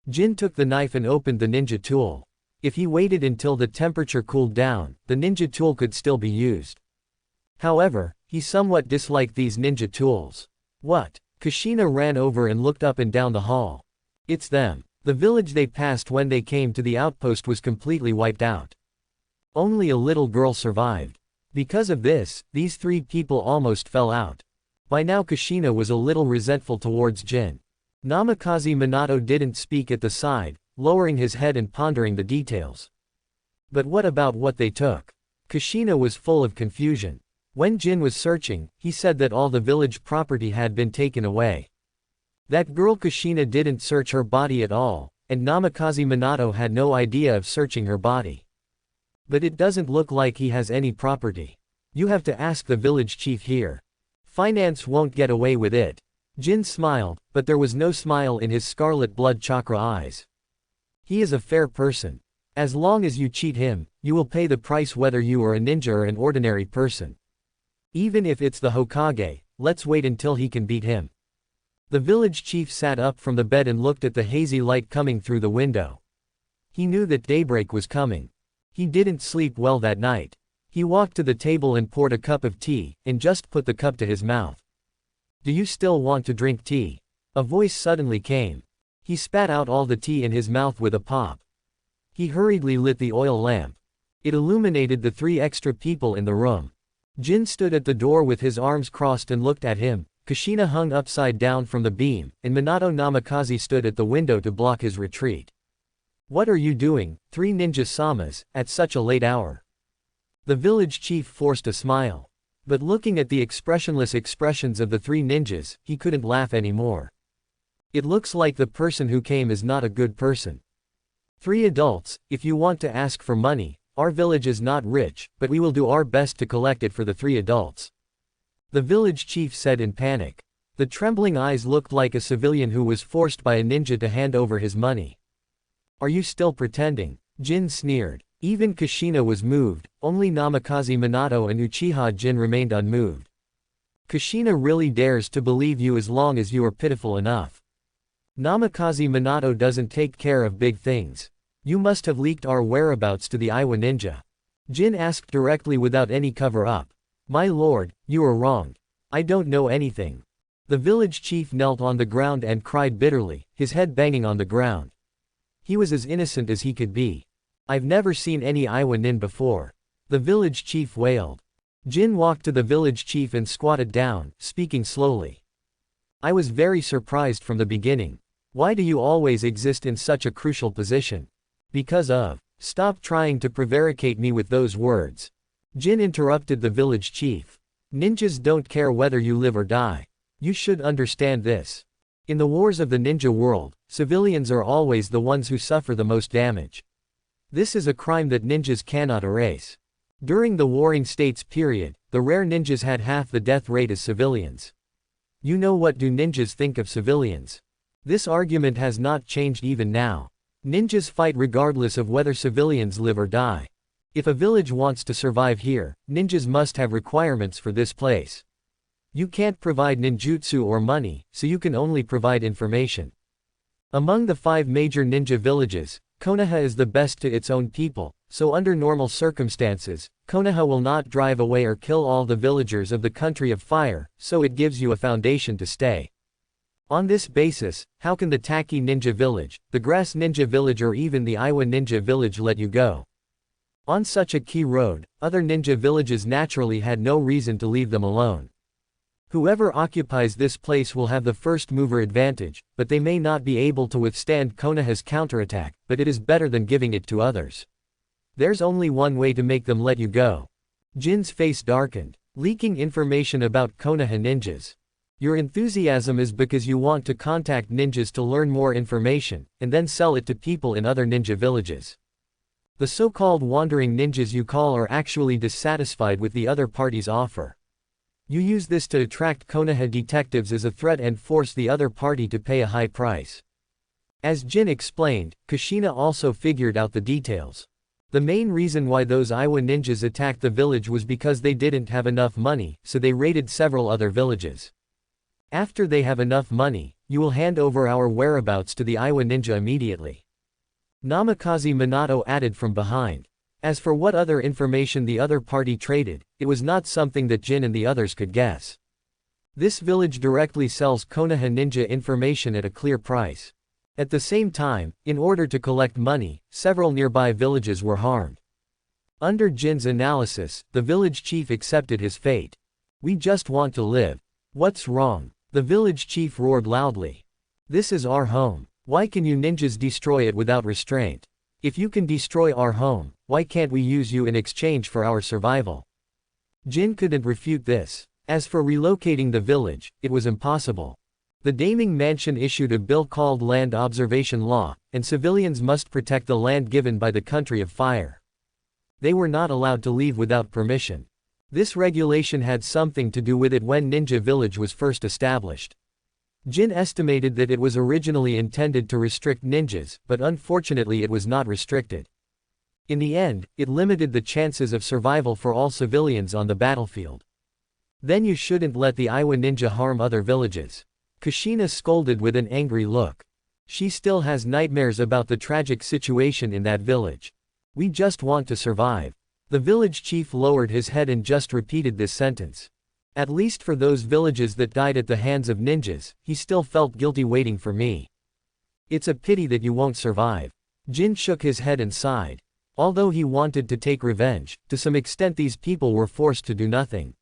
Jin took the knife and opened the ninja tool. If he waited until the temperature cooled down, the ninja tool could still be used. However, he somewhat disliked these ninja tools. What? Kushina ran over and looked up and down the hall. It's them. The village they passed when they came to the outpost was completely wiped out. Only a little girl survived. Because of this, these three people almost fell out. By now Kushina was a little resentful towards Jin. Namikaze Minato didn't speak at the side, lowering his head and pondering the details. But what about what they took? Kushina was full of confusion. When Jin was searching, he said that all the village property had been taken away. That girl Kushina didn't search her body at all, and Namikaze Minato had no idea of searching her body. But it doesn't look like he has any property. You have to ask the village chief here. Finance won't get away with it. Jin smiled, but there was no smile in his scarlet blood chakra eyes. He is a fair person. As long as you cheat him, you will pay the price whether you are a ninja or an ordinary person. Even if it's the Hokage, let's wait until he can beat him. The village chief sat up from the bed and looked at the hazy light coming through the window. He knew that daybreak was coming. He didn't sleep well that night. He walked to the table and poured a cup of tea, and just put the cup to his mouth. Do you still want to drink tea? A voice suddenly came. He spat out all the tea in his mouth with a pop. He hurriedly lit the oil lamp. It illuminated the three extra people in the room. Jin stood at the door with his arms crossed and looked at him. Kushina hung upside down from the beam, and Minato Namikaze stood at the window to block his retreat. What are you doing, three ninja-samas, at such a late hour? The village chief forced a smile. But looking at the expressionless expressions of the three ninjas, he couldn't laugh anymore. It looks like the person who came is not a good person. Three adults, if you want to ask for money, our village is not rich, but we will do our best to collect it for the three adults. The village chief said in panic. The trembling eyes looked like a civilian who was forced by a ninja to hand over his money. Are you still pretending? Jin sneered. Even Kushina was moved, only Namikaze Minato and Uchiha Jin remained unmoved. Kushina really dares to believe you as long as you are pitiful enough. Namikaze Minato doesn't take care of big things. You must have leaked our whereabouts to the Iwa ninja. Jin asked directly without any cover-up. My lord, you are wrong. I don't know anything. The village chief knelt on the ground and cried bitterly, his head banging on the ground. He was as innocent as he could be. I've never seen any Iwa nin before. The village chief wailed. Jin walked to the village chief and squatted down, speaking slowly. I was very surprised from the beginning. Why do you always exist in such a crucial position? Because of. Stop trying to prevaricate me with those words. Jin interrupted the village chief. Ninjas don't care whether you live or die. You should understand this. In the wars of the ninja world, civilians are always the ones who suffer the most damage. This is a crime that ninjas cannot erase. During the Warring States period, the rare ninjas had half the death rate as civilians. You know what do ninjas think of civilians? This argument has not changed even now. Ninjas fight regardless of whether civilians live or die. If a village wants to survive here, ninjas must have requirements for this place. You can't provide ninjutsu or money, so you can only provide information. Among the 5 major ninja villages, Konoha is the best to its own people, so under normal circumstances, Konoha will not drive away or kill all the villagers of the Country of Fire, so it gives you a foundation to stay. On this basis, how can the Taki Ninja Village, the Grass Ninja Village or even the Iwa Ninja Village let you go? On such a key road, other ninja villages naturally had no reason to leave them alone. Whoever occupies this place will have the first mover advantage, but they may not be able to withstand Konoha's counterattack, but it is better than giving it to others. There's only one way to make them let you go. Jin's face darkened. Leaking information about Konoha ninjas. Your enthusiasm is because you want to contact ninjas to learn more information, and then sell it to people in other ninja villages. The so-called wandering ninjas you call are actually dissatisfied with the other party's offer. You use this to attract Konoha detectives as a threat and force the other party to pay a high price. As Jin explained, Kushina also figured out the details. The main reason why those Iwa ninjas attacked the village was because they didn't have enough money, so they raided several other villages. After they have enough money, you will hand over our whereabouts to the Iwa ninja immediately. Namikaze Minato added from behind. As for what other information the other party traded, it was not something that Jin and the others could guess. This village directly sells Konoha ninja information at a clear price. At the same time, in order to collect money, several nearby villages were harmed. Under Jin's analysis, the village chief accepted his fate. We just want to live. What's wrong? The village chief roared loudly. This is our home. Why can you ninjas destroy it without restraint? If you can destroy our home, why can't we use you in exchange for our survival? Jin couldn't refute this. As for relocating the village, it was impossible. The Daming Mansion issued a bill called Land Observation Law, and civilians must protect the land given by the Country of Fire. They were not allowed to leave without permission. This regulation had something to do with it when Ninja Village was first established. Jin estimated that it was originally intended to restrict ninjas, but unfortunately it was not restricted. In the end, it limited the chances of survival for all civilians on the battlefield. Then you shouldn't let the Iwa ninja harm other villages. Kushina scolded with an angry look. She still has nightmares about the tragic situation in that village. We just want to survive. The village chief lowered his head and just repeated this sentence. At least for those villages that died at the hands of ninjas, he still felt guilty waiting for me. It's a pity that you won't survive. Jin shook his head and sighed. Although he wanted to take revenge, to some extent these people were forced to do nothing.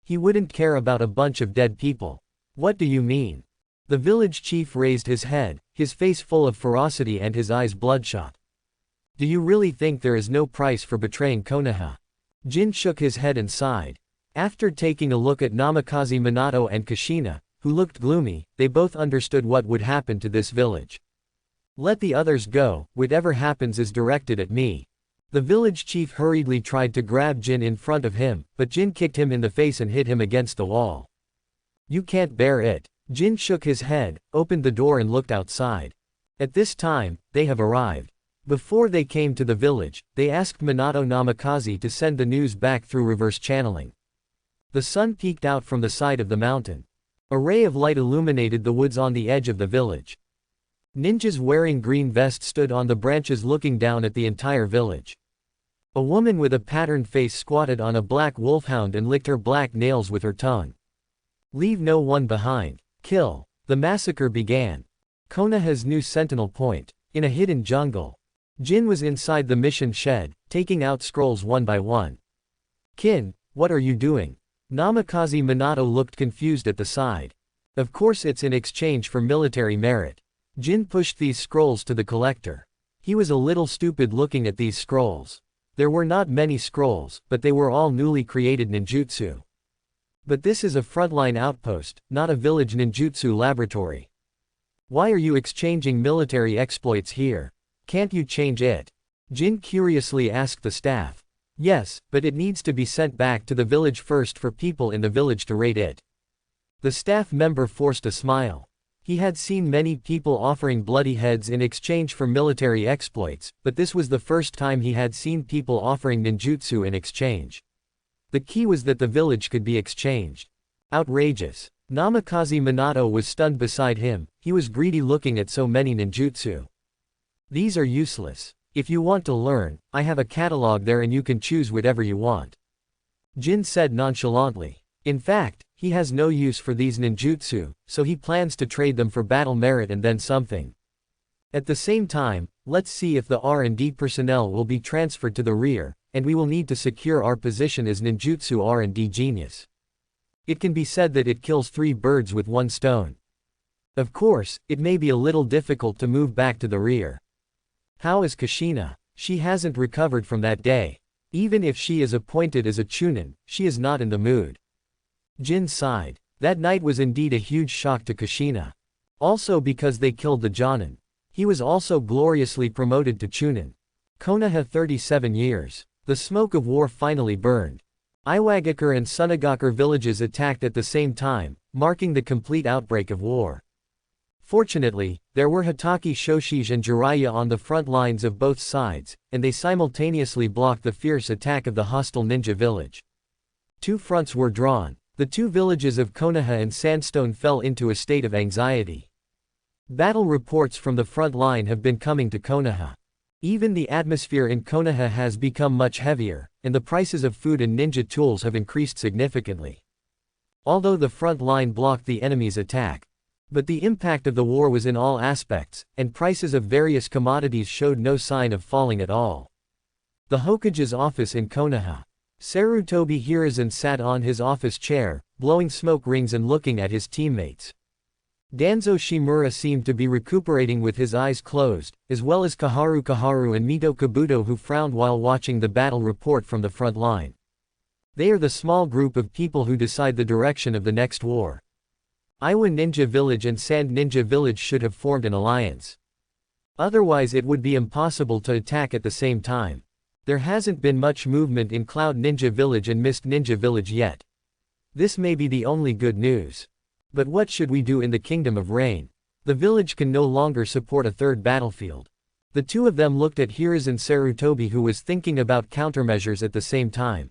He wouldn't care about a bunch of dead people. What do you mean? The village chief raised his head, his face full of ferocity and his eyes bloodshot. Do you really think there is no price for betraying Konoha? Jin shook his head and sighed. After taking a look at Namikaze Minato and Kushina, who looked gloomy, they both understood what would happen to this village. Let the others go, whatever happens is directed at me. The village chief hurriedly tried to grab Jin in front of him, but Jin kicked him in the face and hit him against the wall. You can't bear it. Jin shook his head, opened the door and looked outside. At this time, they have arrived. Before they came to the village, they asked Minato Namikaze to send the news back through reverse channeling. The sun peeked out from the side of the mountain. A ray of light illuminated the woods on the edge of the village. Ninjas wearing green vests stood on the branches looking down at the entire village. A woman with a patterned face squatted on a black wolfhound and licked her black nails with her tongue. Leave no one behind. Kill. The massacre began. Konoha's new sentinel point. In a hidden jungle. Jin was inside the mission shed, taking out scrolls one by one. Kin, what are you doing? Namikaze Minato looked confused at the side. Of course it's in exchange for military merit. Jin pushed these scrolls to the collector. He was a little stupid looking at these scrolls. There were not many scrolls, but they were all newly created ninjutsu. But this is a frontline outpost, not a village ninjutsu laboratory. Why are you exchanging military exploits here? Can't you change it? Jin curiously asked the staff. Yes, but it needs to be sent back to the village first for people in the village to raid it. The staff member forced a smile. He had seen many people offering bloody heads in exchange for military exploits, but this was the first time he had seen people offering ninjutsu in exchange. The key was that the village could be exchanged. Outrageous. Namikaze Minato was stunned beside him, he was greedy looking at so many ninjutsu. These are useless. If you want to learn, I have a catalog there and you can choose whatever you want. Jin said nonchalantly. In fact, he has no use for these ninjutsu, so he plans to trade them for battle merit and then something. At the same time, let's see if the R&D personnel will be transferred to the rear, and we will need to secure our position as ninjutsu R&D genius. It can be said that it kills 3 birds with 1 stone. Of course, it may be a little difficult to move back to the rear. How is Kushina? She hasn't recovered from that day. Even if she is appointed as a Chunin, she is not in the mood. Jin sighed. That night was indeed a huge shock to Kushina. Also because they killed the Jonin. He was also gloriously promoted to Chunin. Konoha 37 years. The smoke of war finally burned. Iwagakure and Sunagakure villages attacked at the same time, marking the complete outbreak of war. Fortunately, there were Hitaki Shoshige and Jiraiya on the front lines of both sides, and they simultaneously blocked the fierce attack of the hostile ninja village. Two fronts were drawn. The two villages of Konoha and Sandstone fell into a state of anxiety. Battle reports from the front line have been coming to Konoha. Even the atmosphere in Konoha has become much heavier, and the prices of food and ninja tools have increased significantly. Although the front line blocked the enemy's attack, but the impact of the war was in all aspects, and prices of various commodities showed no sign of falling at all. The Hokage's office in Konoha. Sarutobi Hiruzen sat on his office chair, blowing smoke rings and looking at his teammates. Danzo Shimura seemed to be recuperating with his eyes closed, as well as Kaharu and Mito Kabuto, who frowned while watching the battle report from the front line. They are the small group of people who decide the direction of the next war. Iwa Ninja Village and Sand Ninja Village should have formed an alliance. Otherwise it would be impossible to attack at the same time. There hasn't been much movement in Cloud Ninja Village and Mist Ninja Village yet. This may be the only good news. But what should we do in the Kingdom of Rain? The village can no longer support a third battlefield. The two of them looked at Hiruzen Sarutobi, who was thinking about countermeasures at the same time.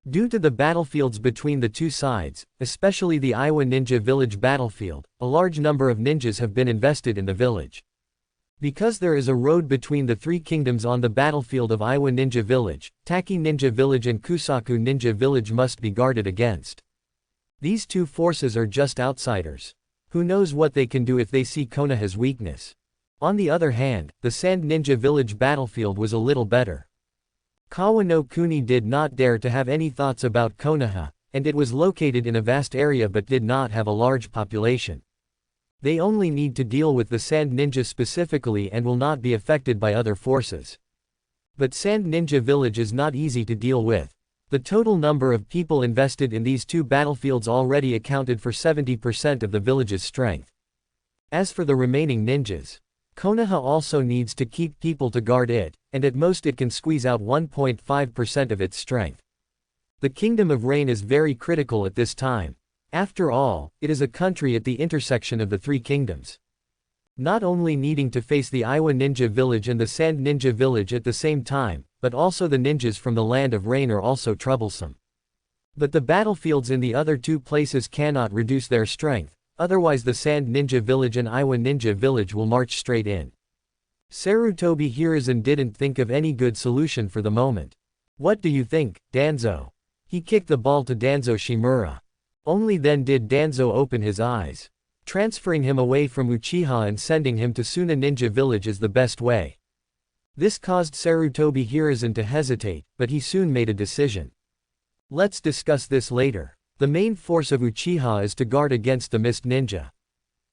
Due to the battlefields between the two sides, especially the Iwa Ninja Village battlefield, a large number of ninjas have been invested in the village. Because there is a road between the three kingdoms on the battlefield of Iwa Ninja Village, Taki Ninja Village and Kusaku Ninja Village must be guarded against. These two forces are just outsiders. Who knows what they can do if they see Konoha's weakness. On the other hand, the Sand Ninja Village battlefield was a little better. Kawano Kuni did not dare to have any thoughts about Konoha, and it was located in a vast area but did not have a large population. They only need to deal with the Sand Ninja specifically and will not be affected by other forces. But Sand Ninja Village is not easy to deal with. The total number of people invested in these two battlefields already accounted for 70% of the village's strength. As for the remaining ninjas, Konoha also needs to keep people to guard it, and at most it can squeeze out 1.5% of its strength. The Kingdom of Rain is very critical at this time. After all, it is a country at the intersection of the three kingdoms. Not only needing to face the Iwa Ninja Village and the Sand Ninja Village at the same time, but also the ninjas from the Land of Rain are also troublesome. But the battlefields in the other two places cannot reduce their strength, otherwise the Sand Ninja Village and Iwa Ninja Village will march straight in. Sarutobi Hiruzen didn't think of any good solution for the moment. What do you think, Danzo? He kicked the ball to Danzo Shimura. Only then did Danzo open his eyes. Transferring him away from Uchiha and sending him to Suna Ninja Village is the best way. This caused Sarutobi Hiruzen to hesitate, but he soon made a decision. Let's discuss this later. The main force of Uchiha is to guard against the Mist Ninja.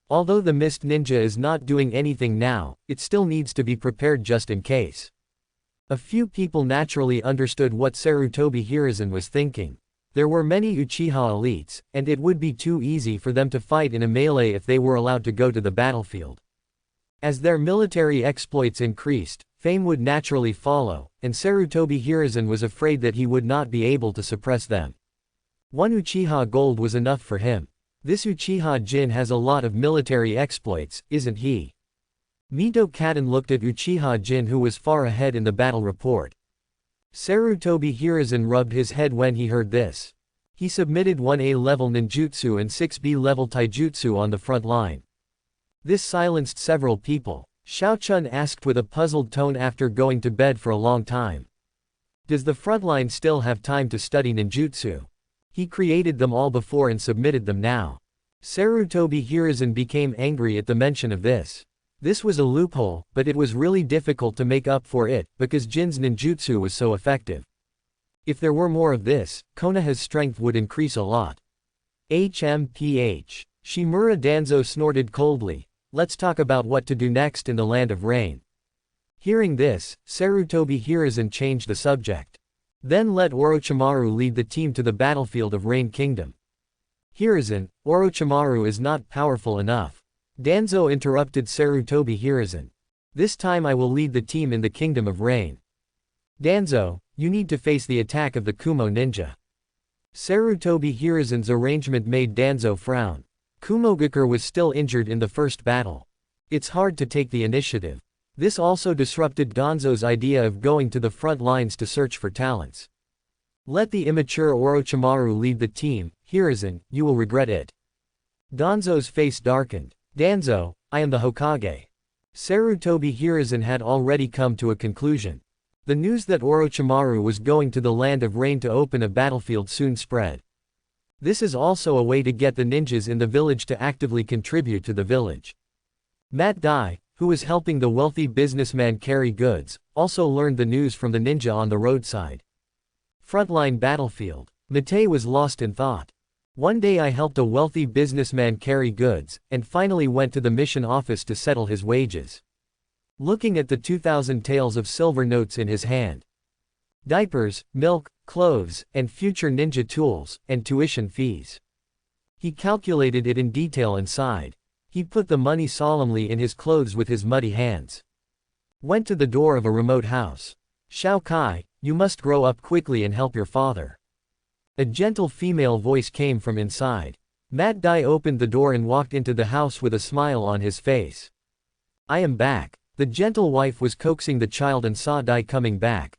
Although the Mist Ninja is not doing anything now, it still needs to be prepared just in case. A few people naturally understood what Sarutobi Hiruzen was thinking. There were many Uchiha elites, and it would be too easy for them to fight in a melee if they were allowed to go to the battlefield. As their military exploits increased, fame would naturally follow, and Sarutobi Hiruzen was afraid that he would not be able to suppress them. One Uchiha gold was enough for him. This Uchiha Jin has a lot of military exploits, isn't he? Mito Katen looked at Uchiha Jin, who was far ahead in the battle report. Sarutobi Hiruzen rubbed his head when he heard this. He submitted 1A level ninjutsu and 6B level taijutsu on the front line. This silenced several people. Xiaochun asked with a puzzled tone after going to bed for a long time. Does the front line still have time to study ninjutsu? He created them all before and submitted them now. Sarutobi Hiruzen became angry at the mention of this. This was a loophole, but it was really difficult to make up for it, because Jin's ninjutsu was so effective. If there were more of this, Konoha's strength would increase a lot. HMPH. Shimura Danzo snorted coldly. Let's talk about what to do next in the Land of Rain. Hearing this, Sarutobi Hiruzen changed the subject. Then let Orochimaru lead the team to the battlefield of Rain Kingdom. Hiruzen, Orochimaru is not powerful enough. Danzo interrupted Sarutobi Hiruzen. This time I will lead the team in the Kingdom of Rain. Danzo, you need to face the attack of the Kumo ninja. Sarutobi Hiruzen's arrangement made Danzo frown. Kumogakure was still injured in the first battle. It's hard to take the initiative. This also disrupted Danzo's idea of going to the front lines to search for talents. Let the immature Orochimaru lead the team, Hiruzen, you will regret it. Danzo's face darkened. Danzo, I am the Hokage. Sarutobi Hiruzen had already come to a conclusion. The news that Orochimaru was going to the Land of Rain to open a battlefield soon spread. This is also a way to get the ninjas in the village to actively contribute to the village. Matt Dai, who was helping the wealthy businessman carry goods, also learned the news from the ninja on the roadside. Frontline battlefield. Matei was lost in thought. One day I helped a wealthy businessman carry goods, and finally went to the mission office to settle his wages. Looking at the 2,000 taels of silver notes in his hand. Diapers, milk, clothes, and future ninja tools, and tuition fees. He calculated it in detail and sighed. He put the money solemnly in his clothes with his muddy hands. Went to the door of a remote house. Shao Kai, you must grow up quickly and help your father. A gentle female voice came from inside. Matt Dai opened the door and walked into the house with a smile on his face. I am back. The gentle wife was coaxing the child and saw Dai coming back.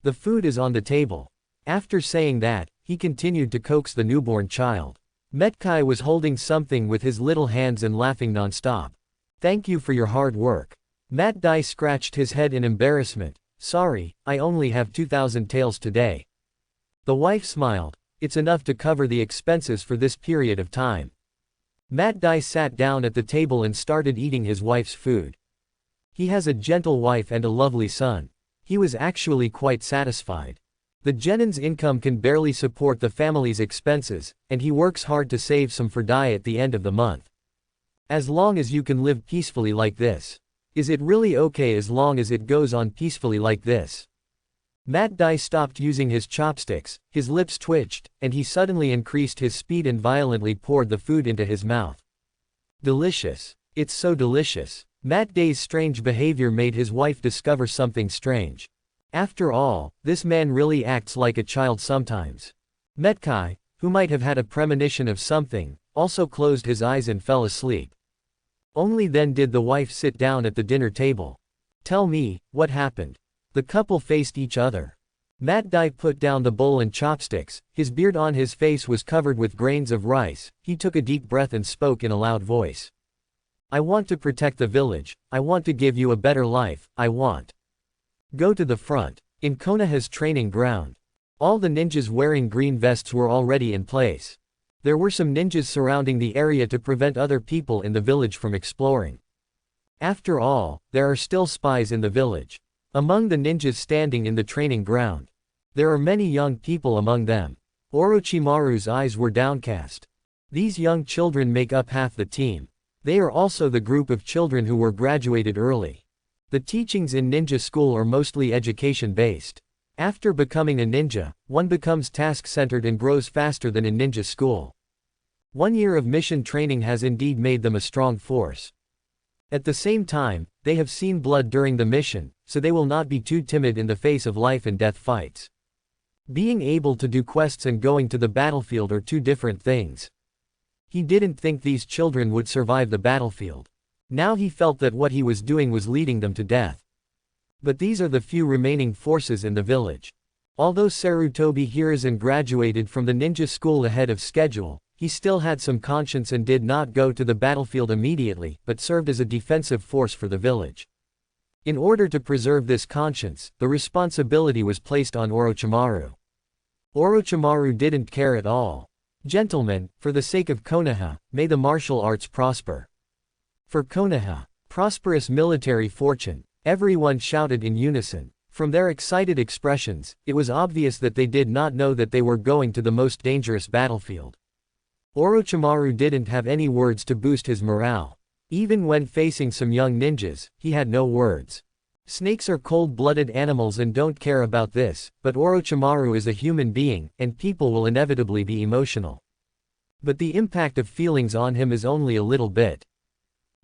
The food is on the table. After saying that, he continued to coax the newborn child. Metkai was holding something with his little hands and laughing non-stop. Thank you for your hard work. Matt Dai scratched his head in embarrassment. Sorry, I only have 2,000 taels today. The wife smiled. It's enough to cover the expenses for this period of time. Matt Dai sat down at the table and started eating his wife's food. He has a gentle wife and a lovely son. He was actually quite satisfied. The genin's income can barely support the family's expenses, and he works hard to save some for Dai at the end of the month. As long as you can live peacefully like this. Is it really okay as long as it goes on peacefully like this? Matt Dai stopped using his chopsticks, his lips twitched, and he suddenly increased his speed and violently poured the food into his mouth. Delicious. It's so delicious. Matt Dai's strange behavior made his wife discover something strange. After all, this man really acts like a child sometimes. Metkai, who might have had a premonition of something, also closed his eyes and fell asleep. Only then did the wife sit down at the dinner table. Tell me, what happened? The couple faced each other. Matt Dai put down the bowl and chopsticks, his beard on his face was covered with grains of rice, he took a deep breath and spoke in a loud voice. I want to protect the village, I want to give you a better life, I want. Go to the front. In Konoha's training ground. All the ninjas wearing green vests were already in place. There were some ninjas surrounding the area to prevent other people in the village from exploring. After all, there are still spies in the village. Among the ninjas standing in the training ground. There are many young people among them. Orochimaru's eyes were downcast. These young children make up half the team. They are also the group of children who were graduated early. The teachings in ninja school are mostly education-based. After becoming a ninja, one becomes task-centered and grows faster than in ninja school. 1 year of mission training has indeed made them a strong force. At the same time, they have seen blood during the mission, so they will not be too timid in the face of life and death fights. Being able to do quests and going to the battlefield are two different things. He didn't think these children would survive the battlefield. Now he felt that what he was doing was leading them to death. But these are the few remaining forces in the village. Although Sarutobi Hiruzen graduated from the ninja school ahead of schedule, he still had some conscience and did not go to the battlefield immediately, but served as a defensive force for the village. In order to preserve this conscience, the responsibility was placed on Orochimaru. Orochimaru didn't care at all. Gentlemen, for the sake of Konoha, may the martial arts prosper. For Konoha, prosperous military fortune, everyone shouted in unison. From their excited expressions, it was obvious that they did not know that they were going to the most dangerous battlefield. Orochimaru didn't have any words to boost his morale. Even when facing some young ninjas, he had no words. Snakes are cold-blooded animals and don't care about this, but Orochimaru is a human being, and people will inevitably be emotional. But the impact of feelings on him is only a little bit.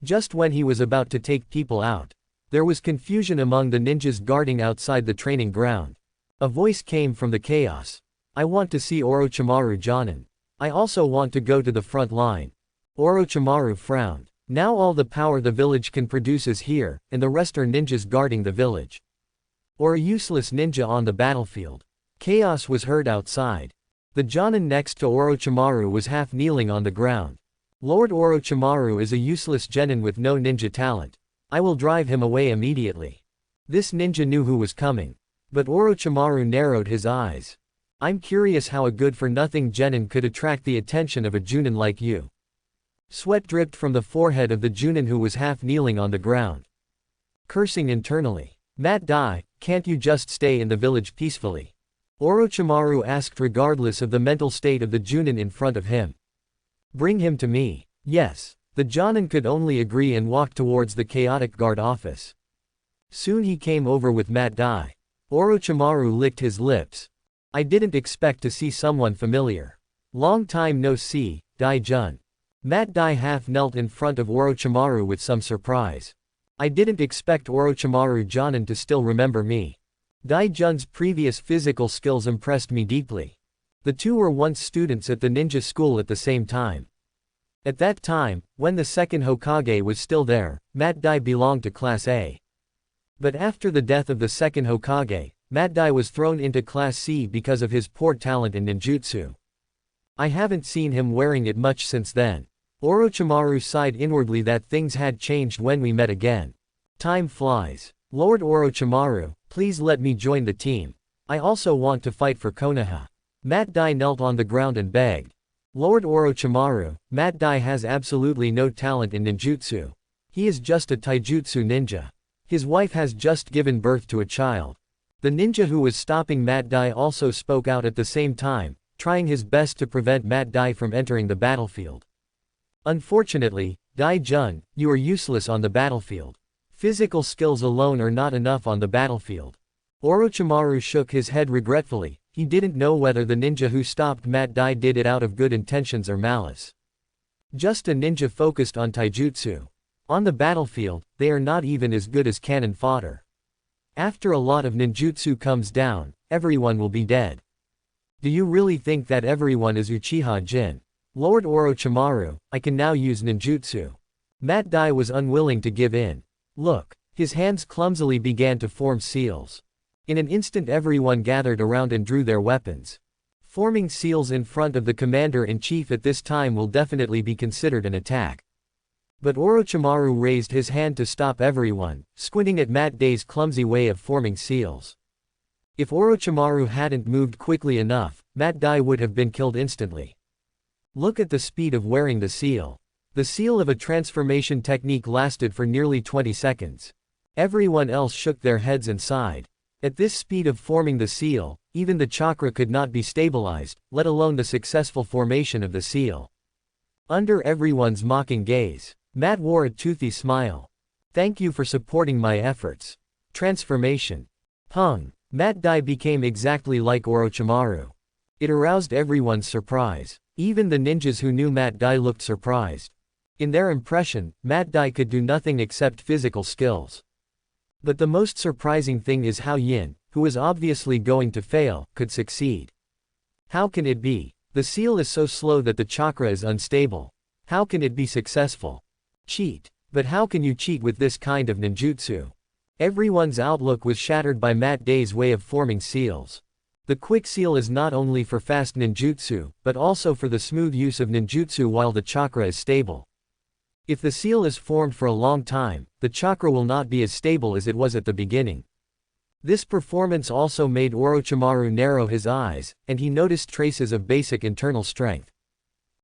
Just when he was about to take people out, there was confusion among the ninjas guarding outside the training ground. A voice came from the chaos. I want to see Orochimaru Jonin. I also want to go to the front line. Orochimaru frowned. Now all the power the village can produce is here, and the rest are ninjas guarding the village. Or a useless ninja on the battlefield. Chaos was heard outside. The Jonin next to Orochimaru was half kneeling on the ground. Lord Orochimaru is a useless genin with no ninja talent. I will drive him away immediately. This ninja knew who was coming. But Orochimaru narrowed his eyes. I'm curious how a good-for-nothing genin could attract the attention of a Junin like you. Sweat dripped from the forehead of the Junin who was half kneeling on the ground. Cursing internally. Matt Dai, can't you just stay in the village peacefully? Orochimaru asked regardless of the mental state of the Junin in front of him. Bring him to me. Yes. The Jonin could only agree and walk towards the chaotic guard office. Soon he came over with Matt Dai. Orochimaru licked his lips. I didn't expect to see someone familiar. Long time no see, Dai Jun. Matt Dai half knelt in front of Orochimaru with some surprise. I didn't expect Orochimaru Jonin to still remember me. Dai Jun's previous physical skills impressed me deeply. The two were once students at the ninja school at the same time. At that time, when the second Hokage was still there, Matt Dai belonged to Class A. But after the death of the second Hokage, Matt Dai was thrown into Class C because of his poor talent in ninjutsu. I haven't seen him wearing it much since then. Orochimaru sighed inwardly that things had changed when we met again. Time flies. Lord Orochimaru, please let me join the team. I also want to fight for Konoha. Matt Dai knelt on the ground and begged. Lord Orochimaru, Matt Dai has absolutely no talent in ninjutsu. He is just a taijutsu ninja. His wife has just given birth to a child. The ninja who was stopping Matt Dai also spoke out at the same time, trying his best to prevent Matt Dai from entering the battlefield. Unfortunately, Dai Jun, you are useless on the battlefield. Physical skills alone are not enough on the battlefield. Orochimaru shook his head regretfully. He didn't know whether the ninja who stopped Matt Dai did it out of good intentions or malice. Just a ninja focused on taijutsu. On the battlefield, they are not even as good as cannon fodder. After a lot of ninjutsu comes down, everyone will be dead. Do you really think that everyone is Uchiha Jin? Lord Orochimaru, I can now use ninjutsu. Matt Dai was unwilling to give in. Look. His hands clumsily began to form seals. In an instant everyone gathered around and drew their weapons. Forming seals in front of the commander-in-chief at this time will definitely be considered an attack. But Orochimaru raised his hand to stop everyone, squinting at Matt Dai's clumsy way of forming seals. If Orochimaru hadn't moved quickly enough, Matt Dai would have been killed instantly. Look at the speed of wearing the seal. The seal of a transformation technique lasted for nearly 20 seconds. Everyone else shook their heads and sighed. At this speed of forming the seal, even the chakra could not be stabilized, let alone the successful formation of the seal. Under everyone's mocking gaze, Matt wore a toothy smile. Thank you for supporting my efforts. Transformation. Hung. Matt Dai became exactly like Orochimaru. It aroused everyone's surprise. Even the ninjas who knew Matt Dai looked surprised. In their impression, Matt Dai could do nothing except physical skills. But the most surprising thing is how Yin, who was obviously going to fail, could succeed. How can it be? The seal is so slow that the chakra is unstable. How can it be successful? Cheat. But how can you cheat with this kind of ninjutsu? Everyone's outlook was shattered by Matt Dai's way of forming seals. The quick seal is not only for fast ninjutsu, but also for the smooth use of ninjutsu while the chakra is stable. If the seal is formed for a long time, the chakra will not be as stable as it was at the beginning. This performance also made Orochimaru narrow his eyes, and he noticed traces of basic internal strength.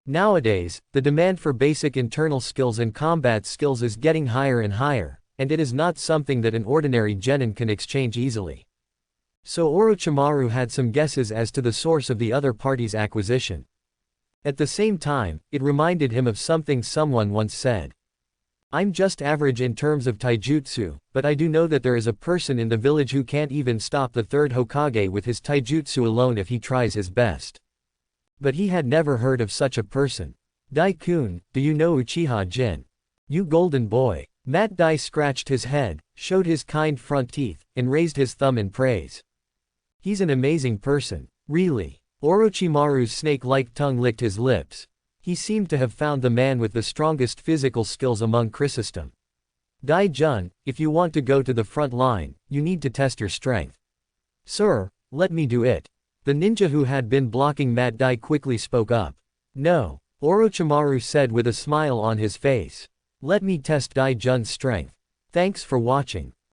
Nowadays, the demand for basic internal skills and combat skills is getting higher and higher, and it is not something that an ordinary genin can exchange easily. So Orochimaru had some guesses as to the source of the other party's acquisition. At the same time, it reminded him of something someone once said. I'm just average in terms of taijutsu, but I do know that there is a person in the village who can't even stop the third Hokage with his taijutsu alone if he tries his best. But he had never heard of such a person. Dai-kun, do you know Uchiha Jin? You golden boy. Matt Dai scratched his head, showed his kind front teeth, and raised his thumb in praise. He's an amazing person. Really. Orochimaru's snake-like tongue licked his lips. He seemed to have found the man with the strongest physical skills among Chrysostom. Dai-jun, if you want to go to the front line, you need to test your strength. Sir, let me do it. The ninja who had been blocking Matt Dai quickly spoke up. No, Orochimaru said with a smile on his face. Let me test Dai-jun's strength. Thanks for watching.